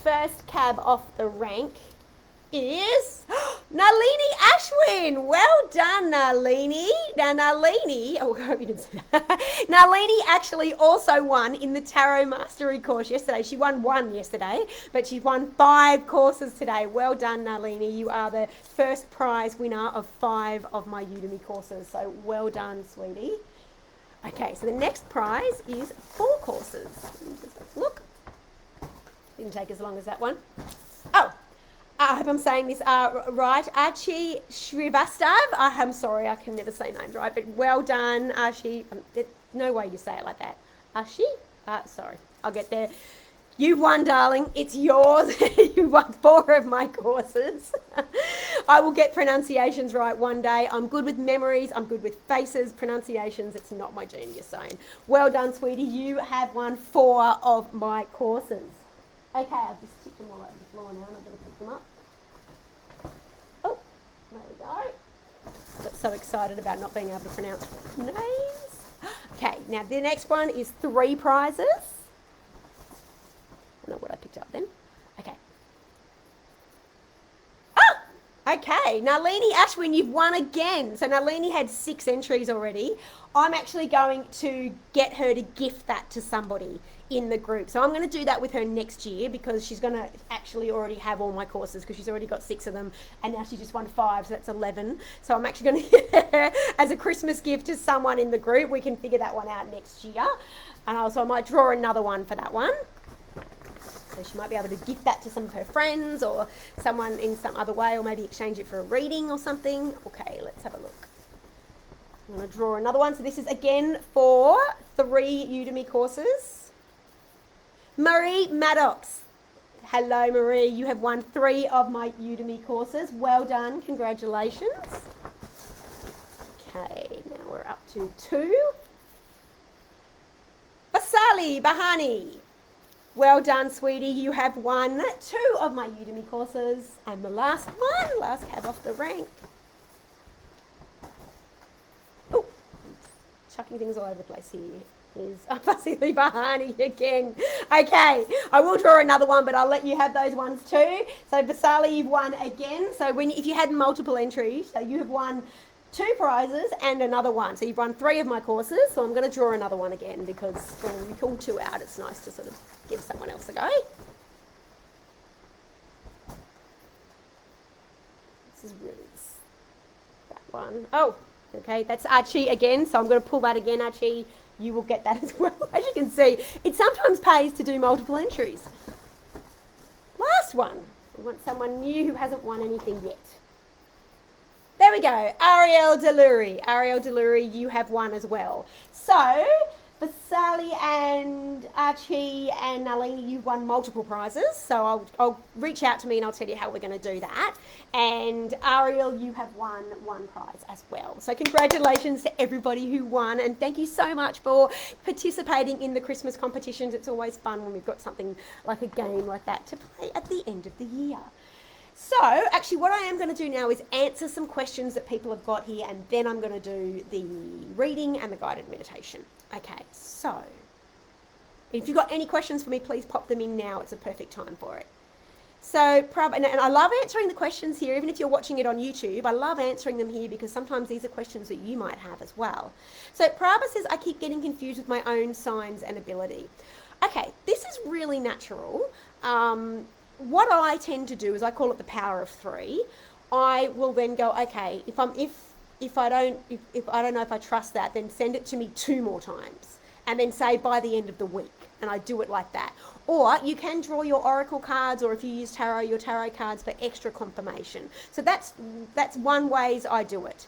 first cab off the rank is Nalini Ashwin. Well done, Nalini. Now, Nalini, I hope you didn't see that. Nalini actually also won in the Tarot Mastery course yesterday. She won 1 yesterday, but she won 5 courses today. Well done, Nalini. You are the first prize winner of 5 of my Udemy courses. So well done, sweetie. Okay, so the next prize is 4 courses. Look. Didn't take as long as that one. Oh, I hope I'm saying this right. Archie Srivastav. I'm sorry, I can never say names right, but well done, Archie. There's no way you say it like that. Archie? Sorry, I'll get there. You won, darling. It's yours. You won 4 of my courses. I will get pronunciations right one day. I'm good with memories. I'm good with faces, pronunciations. It's not my genius zone. Well done, sweetie. You have won 4 of my courses. Okay, I've just tipped them all over the floor now and I'm going to pick them up. Oh, there we go. Got so excited about not being able to pronounce names. Okay, now the next one is 3 prizes. I don't know what I picked up then. Okay. Oh, okay. Nalini Ashwin, you've won again. So Nalini had 6 entries already. I'm actually going to get her to gift that to somebody in the group. So I'm going to do that with her next year because she's going to actually already have all my courses because she's already got 6 of them and now she just won 5, so that's 11. So I'm actually going to get her as a Christmas gift to someone in the group. We can figure that one out next year. And also I might draw another one for that one. So she might be able to gift that to some of her friends or someone in some other way, or maybe exchange it for a reading or something. Okay, let's have a look. I'm going to draw another one. So this is again for 3 Udemy courses. Marie Maddox. Hello, Marie. You have won 3 of my Udemy courses. Well done. Congratulations. Okay, now we're up to 2. Basali Bahani. Well done, sweetie. You have won 2 of my Udemy courses. And the last one, last cab off the rank. Oh, chucking things all over the place here. Is Vasily Bahani again. Okay, I will draw another one, but I'll let you have those ones too. So Vasily, you've won again. So if you had multiple entries, so you have won 2 prizes and another one. So you've won 3 of my courses. So I'm going to draw another one again because when we pull 2 out, it's nice to sort of give someone else a go. This is really that one. Oh, okay, that's Archie again. So I'm going to pull that again, Archie. You will get that as well. As you can see, it sometimes pays to do multiple entries. Last one. We want someone new who hasn't won anything yet. There we go. Ariel Deluri. Ariel Deluri, you have won as well. So For Sally and Archie and Nalini, you've won multiple prizes. So I'll reach out to me and I'll tell you how we're going to do that. And Ariel, you have won one prize as well. So congratulations to everybody who won. And thank you so much for participating in the Christmas competitions. It's always fun when we've got something like a game like that to play at the end of the year. So, actually, what I am going to do now is answer some questions that people have got here, and then I'm going to do the reading and the guided meditation. Okay, so if you've got any questions for me, please pop them in now. It's a perfect time for it. So, and I love answering the questions here, even if you're watching it on YouTube. I love answering them here because sometimes these are questions that you might have as well. So, Prabha says, I keep getting confused with my own signs and ability. Okay, this is really natural. What I tend to do is I call it the power of three. I will then go, okay, if I don't know if I trust that, then send it to me 2 more times, and then say by the end of the week, and I do it like that. Or you can draw your oracle cards, or if you use tarot, your tarot cards for extra confirmation. So that's one ways I do it.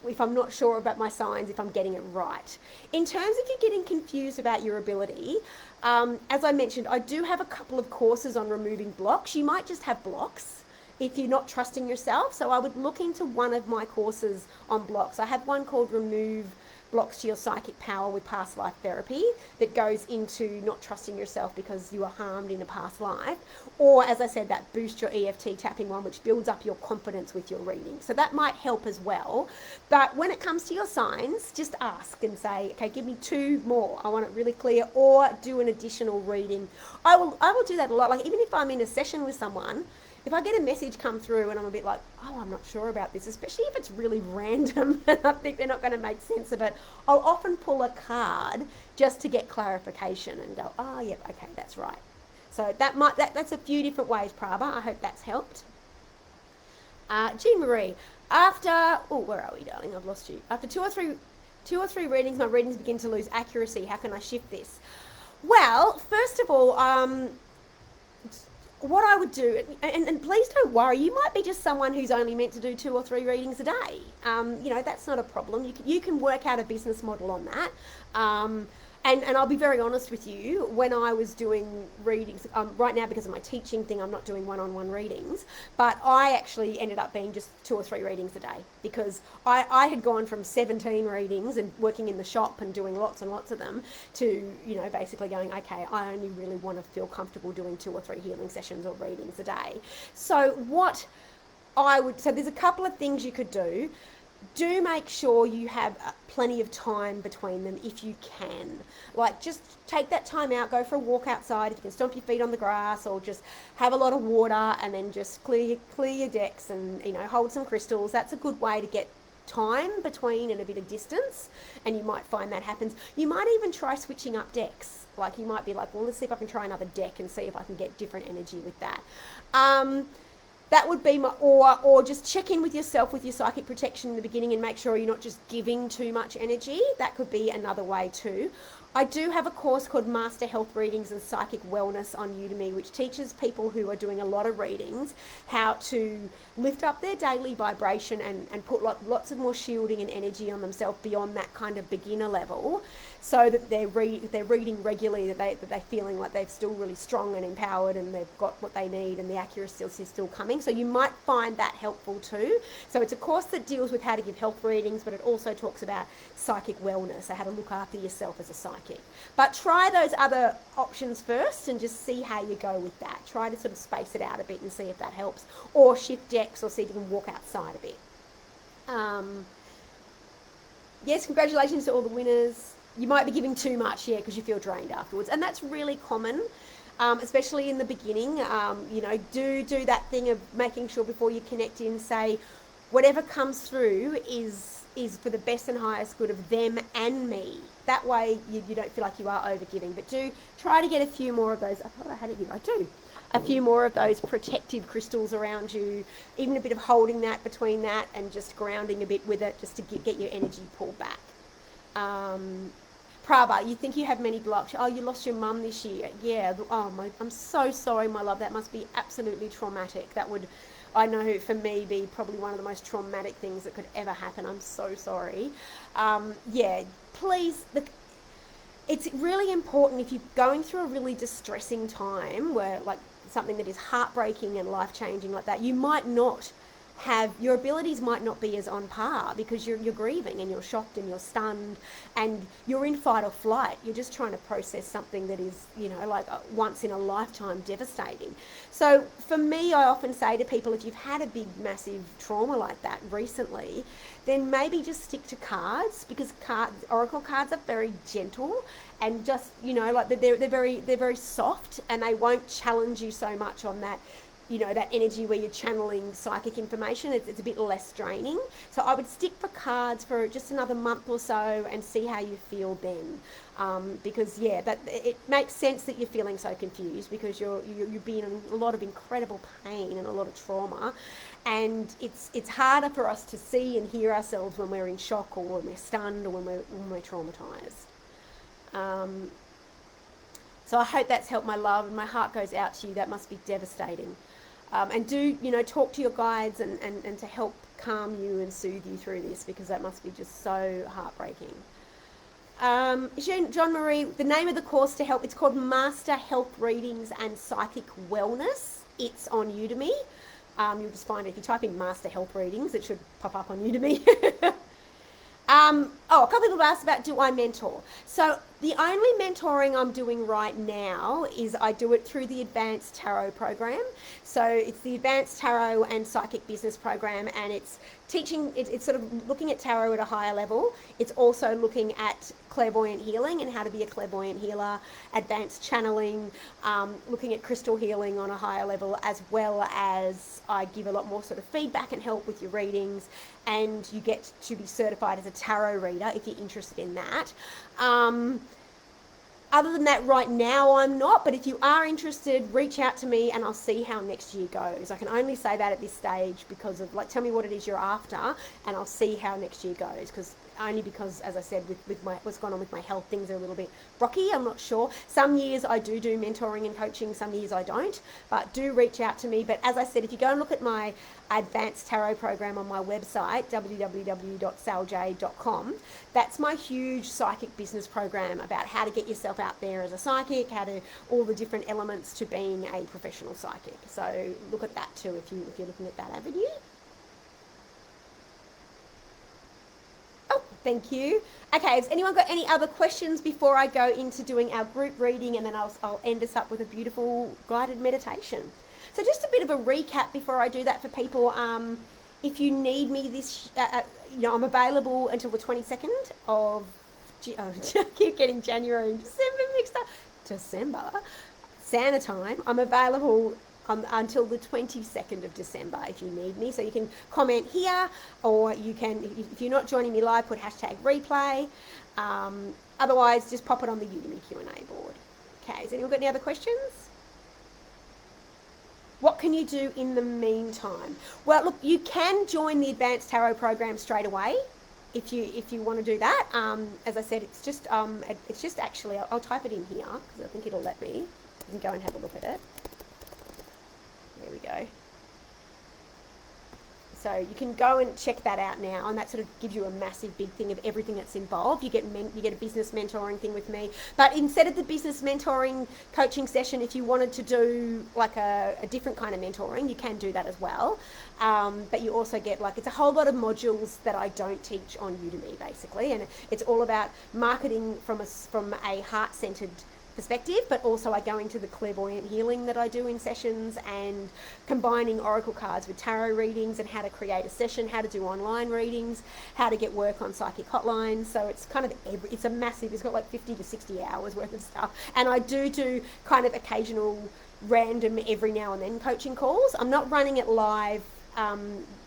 If I'm not sure about my signs, if I'm getting it right. In terms of you getting confused about your ability, as I mentioned, I do have a couple of courses on removing blocks. You might just have blocks if you're not trusting yourself. So I would look into one of my courses on blocks. I have one called Remove Blocks to Your Psychic Power with Past Life Therapy that goes into not trusting yourself because you were harmed in a past life. Or, as I said, that Boost Your EFT tapping one, which builds up your confidence with your reading. So that might help as well. But when it comes to your signs, just ask and say, okay, give me 2 more. I want it really clear, or do an additional reading. I will do that a lot. Like, even if I'm in a session with someone, if I get a message come through and I'm a bit like, oh, I'm not sure about this, especially if it's really random and I think they're not going to make sense of it, I'll often pull a card just to get clarification and go, oh, yep, okay, that's right. So that's a few different ways, Prabha. I hope that's helped. Jean Marie, where are we, darling? I've lost you. After two or three readings, my readings begin to lose accuracy. How can I shift this? Well, first of all, what I would do, and please don't worry, you might be just someone who's only meant to do 2 or 3 readings a day. That's not a problem. You can work out a business model on that. And I'll be very honest with you, when I was doing readings, right now because of my teaching thing, I'm not doing one-on-one readings, but I actually ended up being just 2 or 3 readings a day because I had gone from 17 readings and working in the shop and doing lots and lots of them to, basically going, okay, I only really want to feel comfortable doing 2 or 3 healing sessions or readings a day. So so there's a couple of things you could do. Do make sure you have plenty of time between them if you can. Like, just take that time out, go for a walk outside. If you can stomp your feet on the grass, or just have a lot of water and then just clear your decks and, hold some crystals. That's a good way to get time between and a bit of distance, and you might find that happens. You might even try switching up decks. Like, you might be like, well, let's see if I can try another deck and see if I can get different energy with that. That would be or just check in with yourself with your psychic protection in the beginning and make sure you're not just giving too much energy. That could be another way too. I do have a course called Master Health Readings and Psychic Wellness on Udemy, which teaches people who are doing a lot of readings how to lift up their daily vibration and put lots of more shielding and energy on themselves beyond that kind of beginner level, so that they're reading regularly, that they're feeling like they're still really strong and empowered and they've got what they need and the accuracy is still coming. So you might find that helpful too. So it's a course that deals with how to give health readings, but it also talks about psychic wellness, so how to look after yourself as a psychic. But try those other options first and just see how you go with that. Try to sort of space it out a bit and see if that helps. Or shift decks, or see if you can walk outside a bit. Yes, congratulations to all the winners. You might be giving too much, because you feel drained afterwards. And that's really common, especially in the beginning. Do that thing of making sure before you connect in, say, whatever comes through is for the best and highest good of them and me. That way you don't feel like you are overgiving. But do try to get a few more of those. I thought I had it here. I do. A few more of those protective crystals around you, even a bit of holding that between that and just grounding a bit with it, just to get your energy pulled back. Prabha, you think you have many blocks. Oh, you lost your mum this year. Yeah. I'm so sorry, my love. That must be absolutely traumatic. That would, I know, for me, be probably one of the most traumatic things that could ever happen. I'm so sorry. Please, it's really important if you're going through a really distressing time where like something that is heartbreaking and life-changing like that, you might not have, your abilities might not be as on par because you're grieving and you're shocked and you're stunned and you're in fight or flight. You're just trying to process something that is, you know, like once in a lifetime devastating. So for me, I often say to people, if you've had a big massive trauma like that recently, then maybe just stick to cards, because oracle cards are very gentle and just, you know, like they're very soft, and they won't challenge you so much on that, you know, that energy where you're channeling psychic information. It's a bit less draining. So I would stick for cards for just another month or so and see how you feel then. Because yeah, that it makes sense that you're feeling so confused, because you're being in a lot of incredible pain and a lot of trauma, and it's harder for us to see and hear ourselves when we're in shock or when we're stunned or when we're traumatized. So I hope that's helped, my love, and my heart goes out to you. That must be devastating. And do, you know, talk to your guides and to help calm you and soothe you through this, because that must be just so heartbreaking. John Marie, the name of the course to help, it's called Master Health Readings and Psychic Wellness. It's on Udemy. You'll just find it if you type in Master Health Readings, it should pop up on Udemy. A couple of people asked about, do I mentor? So the only mentoring I'm doing right now is I do it through the Advanced Tarot program. So it's the Advanced Tarot and Psychic Business program, and it's teaching, it's sort of looking at tarot at a higher level. It's also looking at clairvoyant healing and how to be a clairvoyant healer, advanced channeling, looking at crystal healing on a higher level, as well as I give a lot more sort of feedback and help with your readings, and you get to be certified as a tarot reader if you're interested in that. Other than that, right now I'm not, but if you are interested, reach out to me and I'll see how next year goes. I can only say that at this stage because of, like, tell me what it is you're after and I'll see how next year goes, because, as I said, with my what's gone on with my health, things are a little bit rocky. I'm not sure. Some years I do mentoring and coaching, some years I don't, but do reach out to me. But as I said, if you go and look at my Advanced Tarot program on my website, www.saljade.com, that's my huge psychic business program about how to get yourself out there as a psychic, all the different elements to being a professional psychic. So look at that too if you're looking at that avenue. Thank you. Okay, has anyone got any other questions before I go into doing our group reading, and then I'll end us up with a beautiful guided meditation. So just a bit of a recap before I do that for people. If you need me I'm available until the 22nd of, I keep getting January and December mixed up. December, Santa time. I'm available until the 22nd of December if you need me. So you can comment here, or you can, if you're not joining me live, put hashtag replay. Otherwise, just pop it on the Udemy Q&A board. Okay, has anyone got any other questions? What can you do in the meantime? Well, look, you can join the Advanced Tarot program straight away if you want to do that. As I said, it's just actually, I'll type it in here because I think it'll let me. You can go and have a look at it. There we go. So you can go and check that out now, and that sort of gives you a massive big thing of everything that's involved. You get a business mentoring thing with me, but instead of the business mentoring coaching session, if you wanted to do like a different kind of mentoring, you can do that as well. But you also get, like, it's a whole lot of modules that I don't teach on Udemy basically, and it's all about marketing from a heart-centered perspective, but also I go into the clairvoyant healing that I do in sessions, and combining oracle cards with tarot readings, and how to create a session, how to do online readings, how to get work on psychic hotlines. So it's kind of it's got like 50 to 60 hours worth of stuff, and I do kind of occasional random every now and then coaching calls. I'm not running it live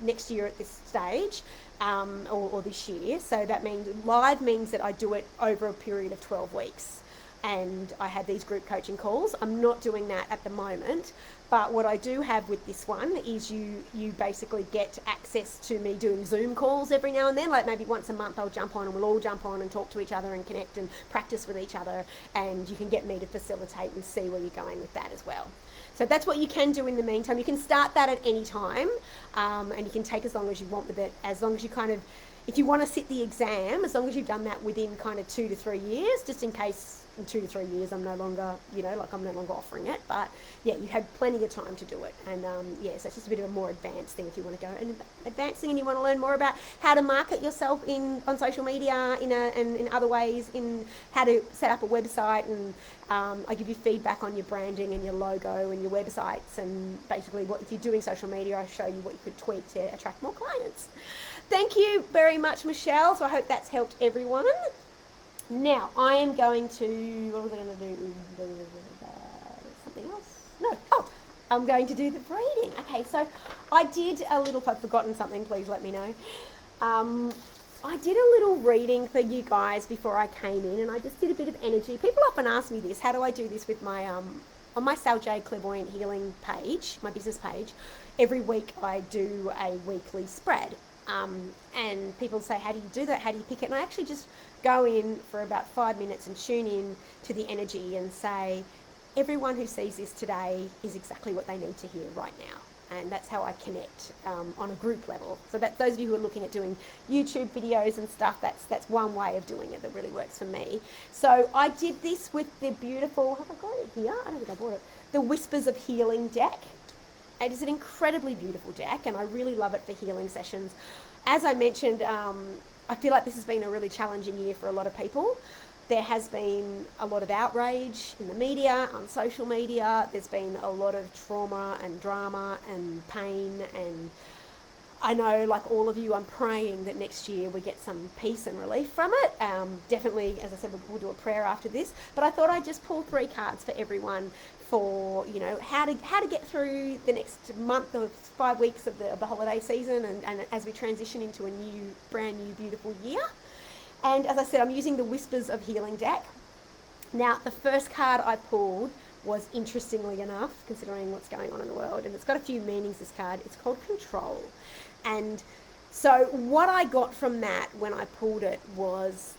next year at this stage, or this year, so that means live means that I do it over a period of 12 weeks. And I had these group coaching calls. I'm not doing that at the moment, but what I do have with this one is you basically get access to me doing Zoom calls every now and then, like maybe once a month I'll jump on and we'll all jump on and talk to each other and connect and practice with each other, and you can get me to facilitate and see where you're going with that as well. So that's what you can do in the meantime. You can start that at any time, and you can take as long as you want with it, as long as you kind of, if you want to sit the exam, as long as you've done that within kind of 2 to 3 years, just in case in 2 to 3 years I'm no longer, I'm no longer offering it. But yeah, you had plenty of time to do it. And so it's just a bit of a more advanced thing if you want to go and advanced thing, and you want to learn more about how to market yourself on social media and in other ways, in how to set up a website, and I give you feedback on your branding and your logo and your websites, and basically if you're doing social media, I show you what you could tweak to attract more clients. Thank you very much, Michelle. So I hope that's helped everyone. Now, I am going to, what was I going to do? Something else? No. Oh, I'm going to do the reading. Okay, so I did a little, if I've forgotten something, please let me know. I did a little reading for you guys before I came in, and I just did a bit of energy. People often ask me this, how do I do this with my, on my Sal Jade Clairvoyant Healing page, my business page, every week I do a weekly spread. And people say, how do you do that? How do you pick it? And I actually just go in for about 5 minutes and tune in to the energy and say, everyone who sees this today is exactly what they need to hear right now. And that's how I connect on a group level. So that those of you who are looking at doing YouTube videos and stuff, that's one way of doing it that really works for me. So I did this with the beautiful, have I got it here? I don't think I bought it. The Whispers of Healing deck. It is an incredibly beautiful deck, and I really love it for healing sessions. As I mentioned, I feel like this has been a really challenging year for a lot of people. There has been a lot of outrage in the media, on social media. There's been a lot of trauma and drama and pain, and I know, like all of you, I'm praying that next year we get some peace and relief from it. Definitely, as I said, we'll do a prayer after this. But I thought I'd just pull 3 cards for everyone for, how to get through the next month or 5 weeks of the holiday season, and as we transition into a brand new, beautiful year. And as I said, I'm using the Whispers of Healing deck. Now, the first card I pulled was, interestingly enough, considering what's going on in the world, and it's got a few meanings, this card. It's called Control. And so what I got from that when I pulled it was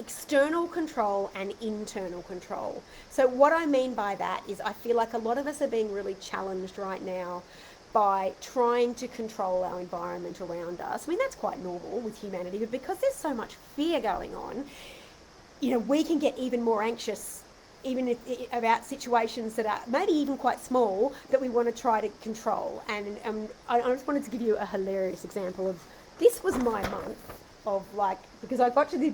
external control and internal control. So what I mean by that is I feel like a lot of us are being really challenged right now by trying to control our environment around us. I mean, that's quite normal with humanity, but because there's so much fear going on, we can get even more anxious even about situations that are maybe even quite small that we want to try to control. And I just wanted to give you a hilarious example of, this was my month of because I got to the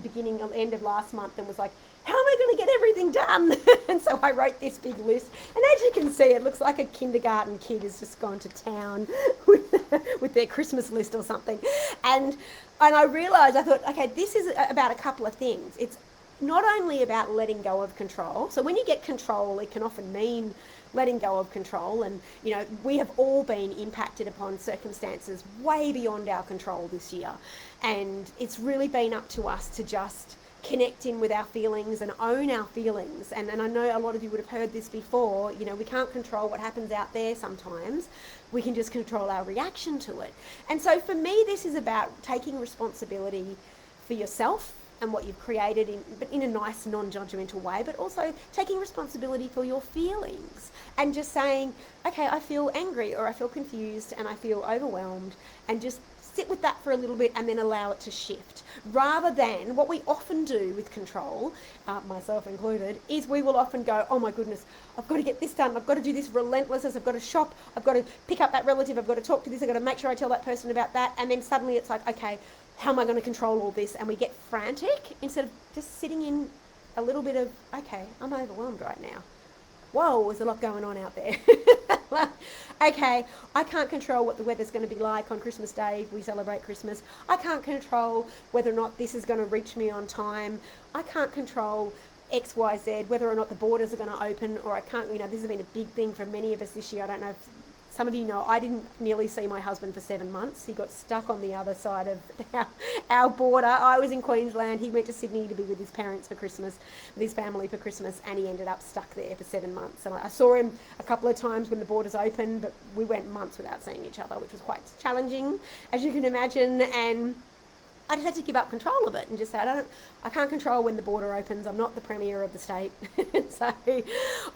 end of last month and was like, how am I going to get everything done? And so I wrote this big list. And as you can see, it looks like a kindergarten kid has just gone to town with their Christmas list or something. And I realised, I thought, okay, this is about a couple of things. It's not only about letting go of control. So when you get control, it can often mean letting go of control. And, we have all been impacted upon circumstances way beyond our control this year. And it's really been up to us to just connect in with our feelings and own our feelings. And I know a lot of you would have heard this before, we can't control what happens out there sometimes. We can just control our reaction to it. And so for me, this is about taking responsibility for yourself and what you've created, but in a nice, non-judgmental way, but also taking responsibility for your feelings and just saying, okay, I feel angry, or I feel confused, and I feel overwhelmed, and just sit with that for a little bit and then allow it to shift. Rather than what we often do with control, myself included, is we will often go, oh my goodness, I've got to get this done, I've got to do this relentlessness, I've got to shop, I've got to pick up that relative, I've got to talk to this, I've got to make sure I tell that person about that, and then suddenly it's like, okay, how am I going to control all this? And we get frantic instead of just sitting in a little bit of, okay, I'm overwhelmed right now. Whoa, there's a lot going on out there. Okay, I can't control what the weather's going to be like on Christmas Day. We celebrate Christmas. I can't control whether or not this is going to reach me on time. I can't control X, Y, Z, whether or not the borders are going to open, or I can't, this has been a big thing for many of us this year. I don't know if some of you know, I didn't nearly see my husband for 7 months. He got stuck on the other side of our border. I was in Queensland. He went to Sydney to be with his parents for Christmas, with his family for Christmas, and he ended up stuck there for 7 months. And I saw him a couple of times when the borders opened, but we went months without seeing each other, which was quite challenging, as you can imagine. And I just had to give up control of it and just say, I can't control when the border opens. I'm not the premier of the state. So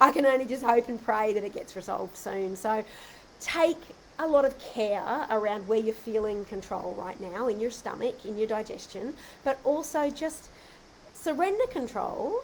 I can only just hope and pray that it gets resolved soon. So take a lot of care around where you're feeling control right now, in your stomach, in your digestion, but also just surrender control,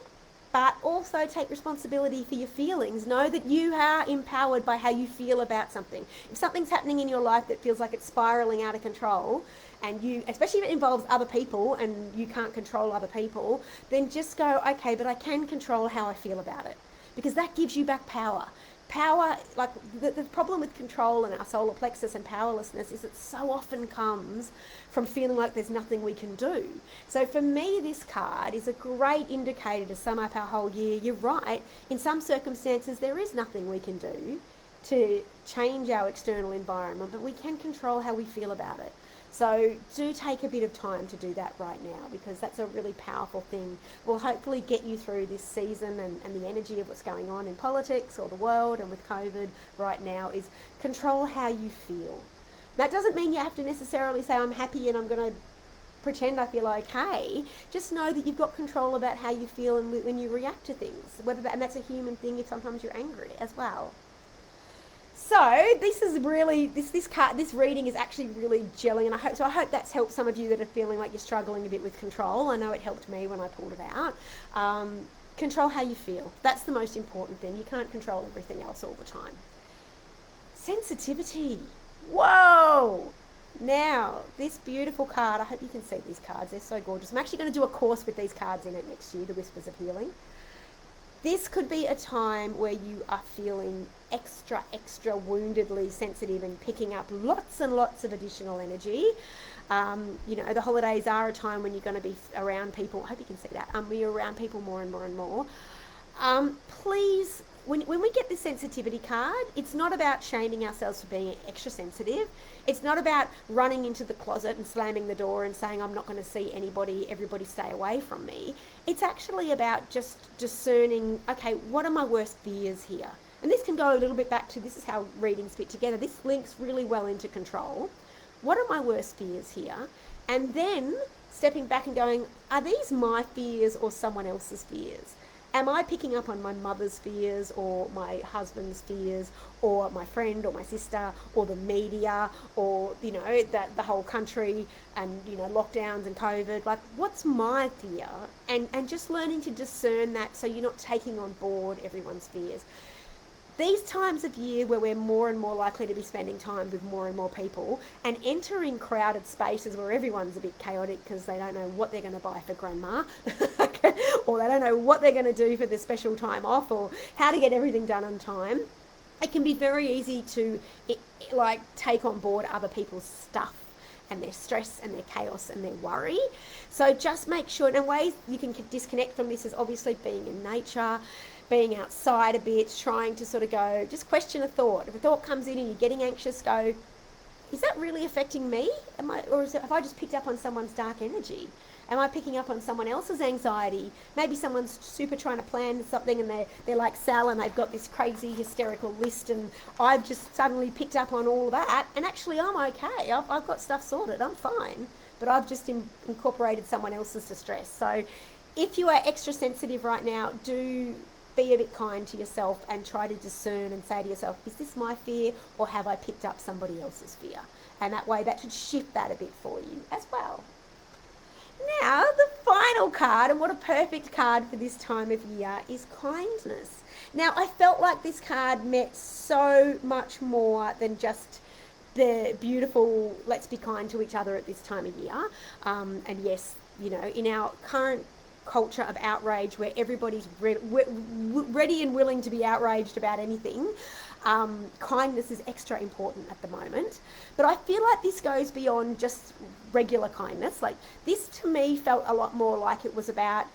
but also take responsibility for your feelings. Know that you are empowered by how you feel about something. If something's happening in your life that feels like it's spiraling out of control, and you, especially if it involves other people and you can't control other people, then just go, okay, but I can control how I feel about it, because that gives you back power. Power, like the problem with control and our solar plexus and powerlessness is it so often comes from feeling like there's nothing we can do. So for me, this card is a great indicator to sum up our whole year. You're right, in some circumstances there is nothing we can do to change our external environment, but we can control how we feel about it. So do take a bit of time to do that right now, because that's a really powerful thing. Will hopefully get you through this season and the energy of what's going on in politics or the world and with COVID right now is control how you feel. That doesn't mean you have to necessarily say, I'm happy and I'm going to pretend I feel okay. Just know that you've got control about how you feel and when you react to things. And that's a human thing if sometimes you're angry as well. So this is really this reading is actually really gelling, and I hope that's helped some of you that are feeling like you're struggling a bit with control. I know it helped me when I pulled it out. Control how you feel. That's the most important thing. You can't control everything else all the time. Sensitivity. Whoa! Now, this beautiful card, I hope you can see these cards. They're so gorgeous. I'm actually going to do a course with these cards in it next year, the Whispers of Healing. This could be a time where you are feeling extra woundedly sensitive and picking up lots and lots of additional energy. The holidays are a time when you're going to be around people. I hope you can see that. You're around people more and more and more. Please, when we get this sensitivity card, it's not about shaming ourselves for being extra sensitive. It's not about running into the closet and slamming the door and saying, I'm not going to see anybody, everybody stay away from me. It's actually about just discerning, okay, what are my worst fears here? And this can go a little bit back to, this is how readings fit together. This links really well into control. What are my worst fears here? And then stepping back and going, are these my fears or someone else's fears? Am I picking up on my mother's fears or my husband's fears or my friend or my sister or the media or, the whole country and, lockdowns and COVID? Like, what's my fear? And just learning to discern that so you're not taking on board everyone's fears. These times of year where we're more and more likely to be spending time with more and more people and entering crowded spaces where everyone's a bit chaotic because they don't know what they're going to buy for grandma or they don't know what they're going to do for the special time off or how to get everything done on time, it can be very easy to take on board other people's stuff and their stress and their chaos and their worry. So just make sure, and ways you can disconnect from this is obviously being in nature, being outside a bit, trying to sort of go, just question a thought. If a thought comes in and you're getting anxious, go, is that really affecting me? Have I just picked up on someone's dark energy? Am I picking up on someone else's anxiety? Maybe someone's super trying to plan something and they're like Sal and they've got this crazy hysterical list and I've just suddenly picked up on all that and actually I'm okay. I've got stuff sorted. I'm fine. But I've just incorporated someone else's distress. So if you are extra sensitive right now, do be a bit kind to yourself and try to discern and say to yourself, is this my fear or have I picked up somebody else's fear? And that way that should shift that a bit for you as well. Now, the final card, and what a perfect card for this time of year, is kindness. Now, I felt like this card meant so much more than just the beautiful, let's be kind to each other at this time of year. And yes, in our current culture of outrage where everybody's ready and willing to be outraged about anything, kindness is extra important at the moment. But I feel like this goes beyond just regular kindness. Like, this to me felt a lot more like it was about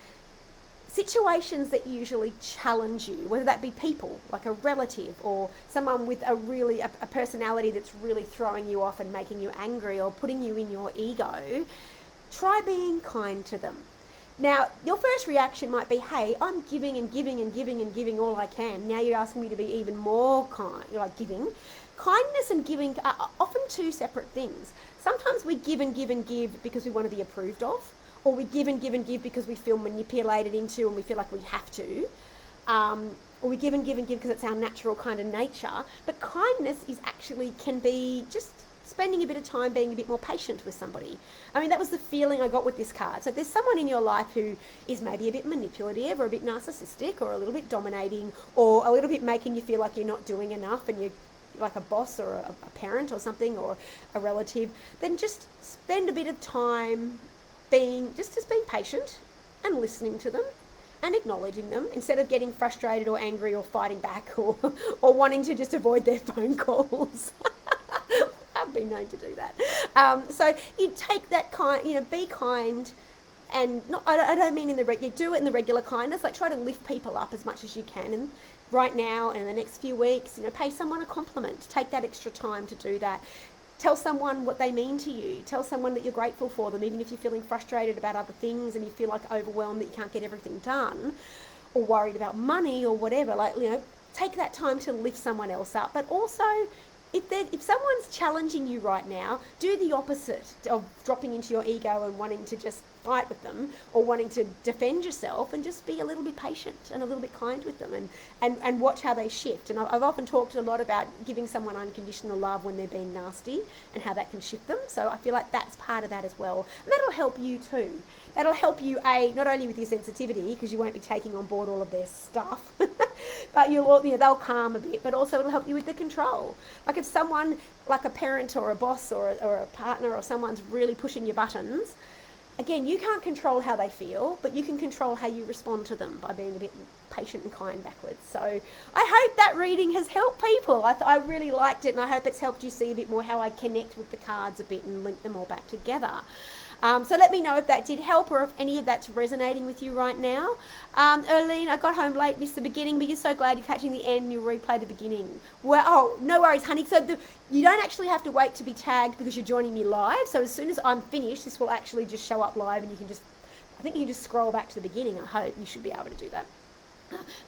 situations that usually challenge you, whether that be people, like a relative or someone with a personality that's really throwing you off and making you angry or putting you in your ego. Try being kind to them. Now, your first reaction might be, hey, I'm giving and giving and giving and giving all I can. Now you're asking me to be even more kind, like giving. Kindness and giving are often two separate things. Sometimes we give and give and give because we want to be approved of, or we give and give and give because we feel manipulated into and we feel like we have to. Or we give and give and give because it's our natural kind of nature. But kindness is actually can be just spending a bit of time being a bit more patient with somebody. I mean, that was the feeling I got with this card. So if there's someone in your life who is maybe a bit manipulative or a bit narcissistic or a little bit dominating or a little bit making you feel like you're not doing enough and you're like a boss or a parent or something or a relative, then just spend a bit of time being patient and listening to them and acknowledging them instead of getting frustrated or angry or fighting back or wanting to just avoid their phone calls. I've been known to do that. So you take that kind, be kind, and not. I don't mean in the you do it in the regular kindness. Like try to lift people up as much as you can, and right now and in the next few weeks, pay someone a compliment. Take that extra time to do that. Tell someone what they mean to you. Tell someone that you're grateful for them, even if you're feeling frustrated about other things and you feel like overwhelmed that you can't get everything done, or worried about money or whatever. Like take that time to lift someone else up, but also if someone's challenging you right now, do the opposite of dropping into your ego and wanting to just fight with them or wanting to defend yourself, and just be a little bit patient and a little bit kind with them and watch how they shift. And I've often talked a lot about giving someone unconditional love when they're being nasty and how that can shift them. So I feel like that's part of that as well. And that'll help you too. That'll help you, not only with your sensitivity, because you won't be taking on board all of their stuff, but they'll calm a bit, but also it'll help you with the control. Like if someone, like a parent or a boss or a partner or someone's really pushing your buttons, again, you can't control how they feel, but you can control how you respond to them by being a bit patient and kind backwards. So I hope that reading has helped people. I really liked it, and I hope it's helped you see a bit more how I connect with the cards a bit and link them all back together. So let me know if that did help or if any of that's resonating with you right now. Erlene, I got home late, missed the beginning, but you're so glad you're catching the end and you replay the beginning. Well, oh, no worries, honey. So you don't actually have to wait to be tagged because you're joining me live. So as soon as I'm finished, this will actually just show up live, and you can I think you can just scroll back to the beginning. I hope you should be able to do that.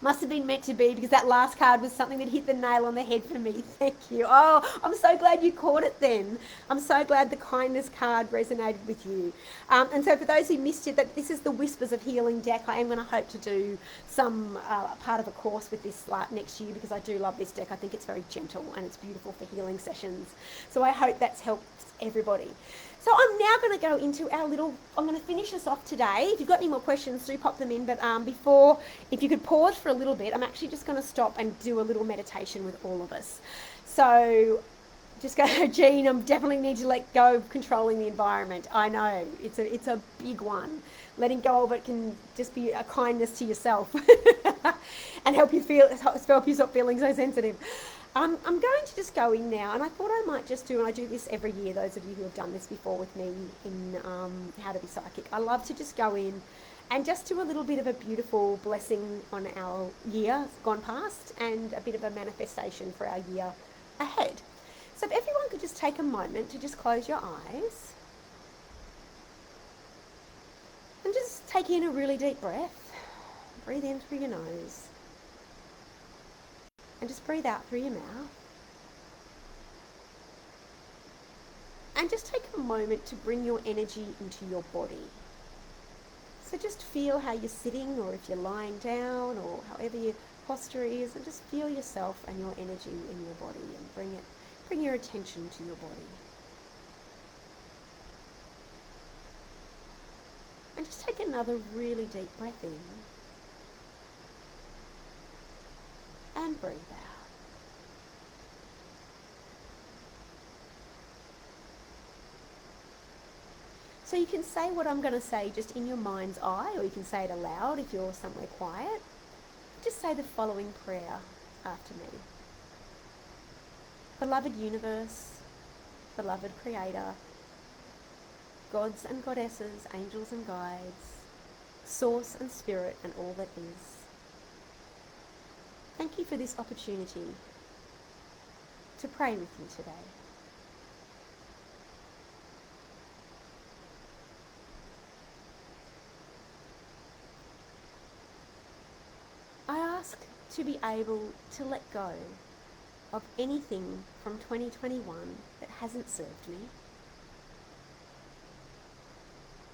Must have been meant to be, because that last card was something that hit the nail on the head for me. Thank you. Oh, I'm so glad you caught it then. I'm so glad the kindness card resonated with you. And so for those who missed it, that this is the Whispers of Healing deck. I am going to hope to do some part of a course with this next year, because I do love this deck. I think it's very gentle and it's beautiful for healing sessions. So I hope that's helped everybody. So I'm now going to go into I'm going to finish this off today. If you've got any more questions, do pop them in. But before, if you could pause for a little bit, I'm actually just going to stop and do a little meditation with all of us. So just go, Jean, I definitely need to let go of controlling the environment. I know, it's a big one. Letting go of it can just be a kindness to yourself and help you stop feeling so sensitive. I'm going to just go in now, and I thought I might just and I do this every year, those of you who have done this before with me in How to Be Psychic. I love to just go in and just do a little bit of a beautiful blessing on our year gone past and a bit of a manifestation for our year ahead. So if everyone could just take a moment to just close your eyes and just take in a really deep breath. Breathe in through your nose. And just breathe out through your mouth. And just take a moment to bring your energy into your body. So just feel how you're sitting, or if you're lying down, or however your posture is, and just feel yourself and your energy in your body, and bring your attention to your body. And just take another really deep breath in. And breathe out. So you can say what I'm going to say just in your mind's eye, or you can say it aloud if you're somewhere quiet. Just say the following prayer after me. Beloved universe, beloved creator, gods and goddesses, angels and guides, source and spirit and all that is. Thank you for this opportunity to pray with you today. to be able to let go of anything from 2021 that hasn't served me,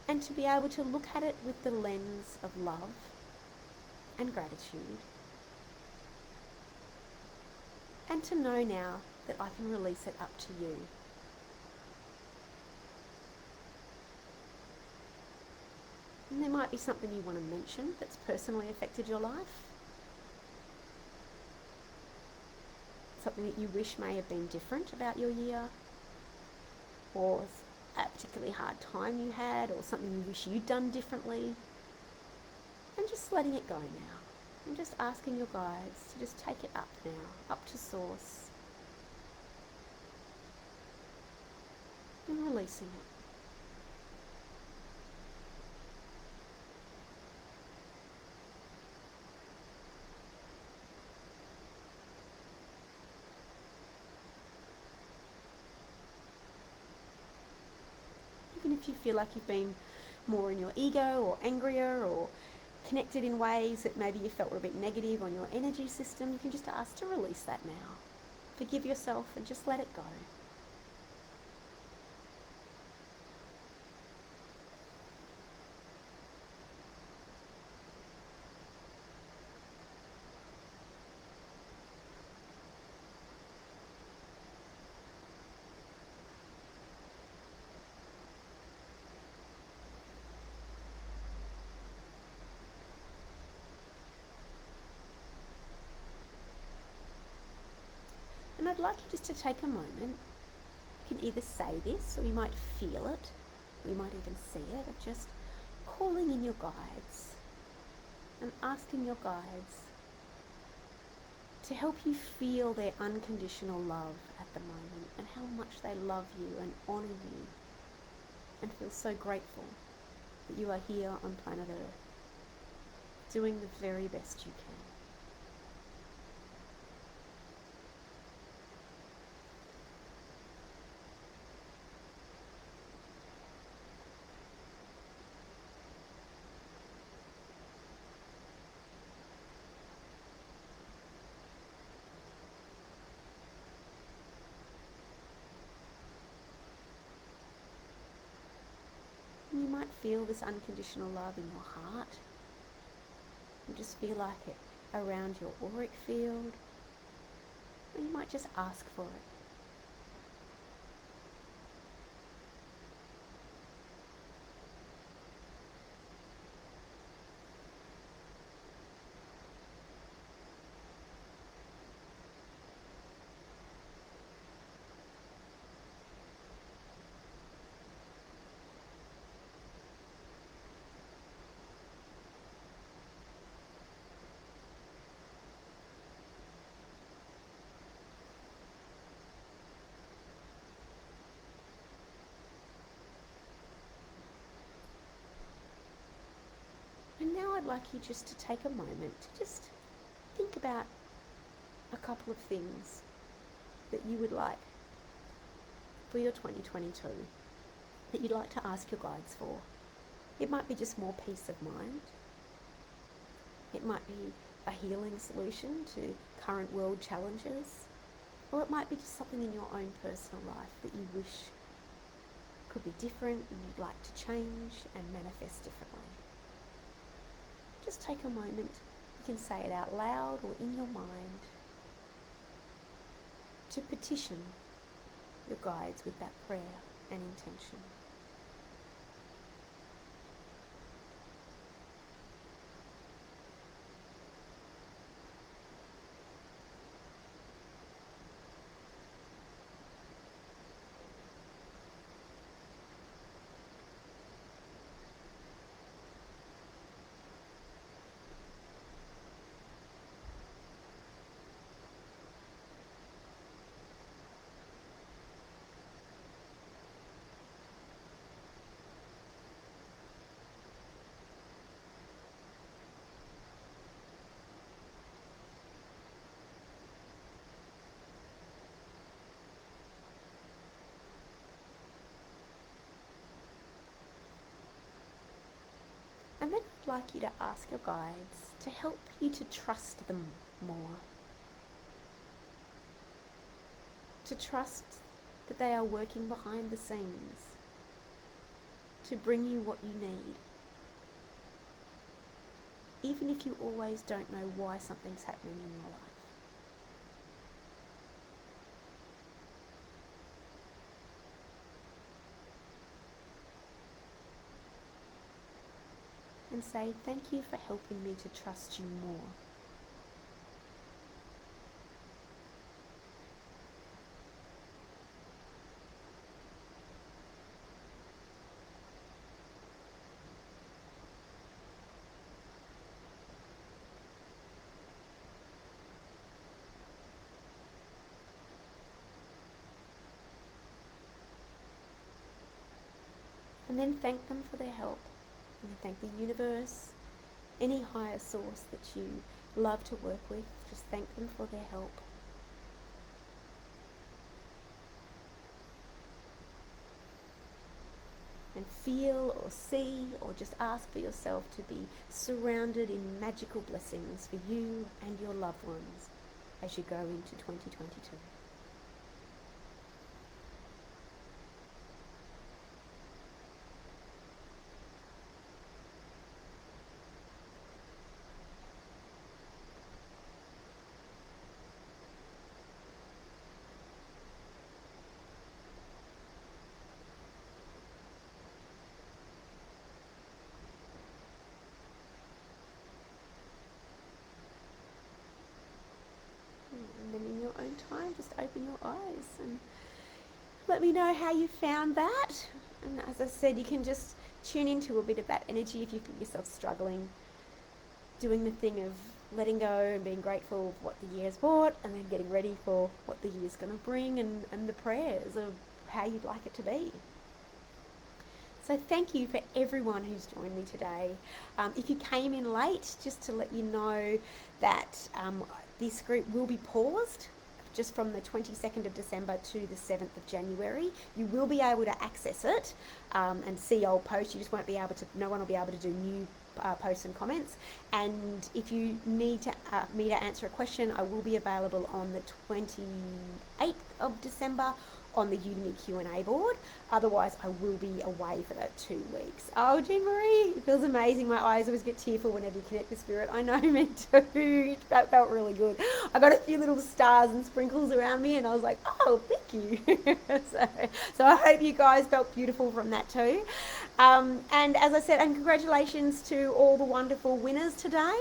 and to be able to look at it with the lens of love and gratitude, and to know now that I can release it up to you. And there might be something you want to mention that's personally affected your life, something that you wish may have been different about your year, or a particularly hard time you had, or something you wish you'd done differently, and just letting it go now, and just asking your guides to just take it up now, up to source, and releasing it. Even if you feel like you've been more in your ego or angrier or connected in ways that maybe you felt were a bit negative on your energy system, you can just ask to release that now. Forgive yourself and just let it go. And I'd like you just to take a moment. You can either say this, or you might feel it, or you might even see it, of just calling in your guides and asking your guides to help you feel their unconditional love at the moment, and how much they love you and honour you, and feel so grateful that you are here on planet Earth, doing the very best you can. You might feel this unconditional love in your heart. You just feel like it around your auric field, or you might just ask for it. And now I'd like you just to take a moment to just think about a couple of things that you would like for your 2022, that you'd like to ask your guides for. It might be just more peace of mind. It might be a healing solution to current world challenges. Or it might be just something in your own personal life that you wish could be different and you'd like to change and manifest differently. Just take a moment. You can say it out loud or in your mind to petition your guides with that prayer and intention. And then I'd like you to ask your guides to help you to trust them more. To trust that they are working behind the scenes to bring you what you need, even if you always don't know why something's happening in your life. And say, thank you for helping me to trust you more. And then thank them for their help. And then thank the universe, any higher source that you love to work with, just thank them for their help. And feel or see or just ask for yourself to be surrounded in magical blessings for you and your loved ones as you go into 2022. And then in your own time, just open your eyes and let me know how you found that. And as I said, you can just tune into a bit of that energy if you feel yourself struggling, doing the thing of letting go and being grateful for what the year has brought, and then getting ready for what the year's going to bring, and the prayers of how you'd like it to be. So thank you for everyone who's joined me today. If you came in late, just to let you know that this group will be paused just from the 22nd of December to the 7th of January. You will be able to access it and see old posts. You just won't be able to, no one will be able to do new posts and comments. And if you need to, me to answer a question, I will be available on the 28th of December on the Udemy Q&A board. Otherwise, I will be away for that 2 weeks. Oh, Jean Marie, it feels amazing. My eyes always get tearful whenever you connect with Spirit. I know, me too. That felt really good. I got a few little stars and sprinkles around me, and I was like, oh, thank you. so I hope you guys felt beautiful from that too. And as I said, and congratulations to all the wonderful winners today.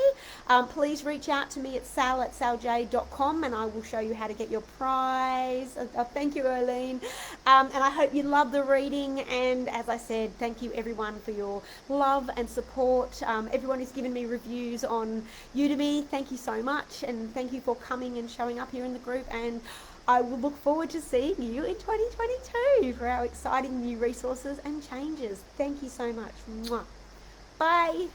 Please reach out to me at sal@saljade.com, and I will show you how to get your prize. Thank you, Erlene. And I hope you love the reading. And as I said, thank you everyone for your love and support. Everyone who's given me reviews on Udemy, thank you so much. And thank you for coming and showing up here in the group. And I will look forward to seeing you in 2022 for our exciting new resources and changes. Thank you so much. Mwah. Bye.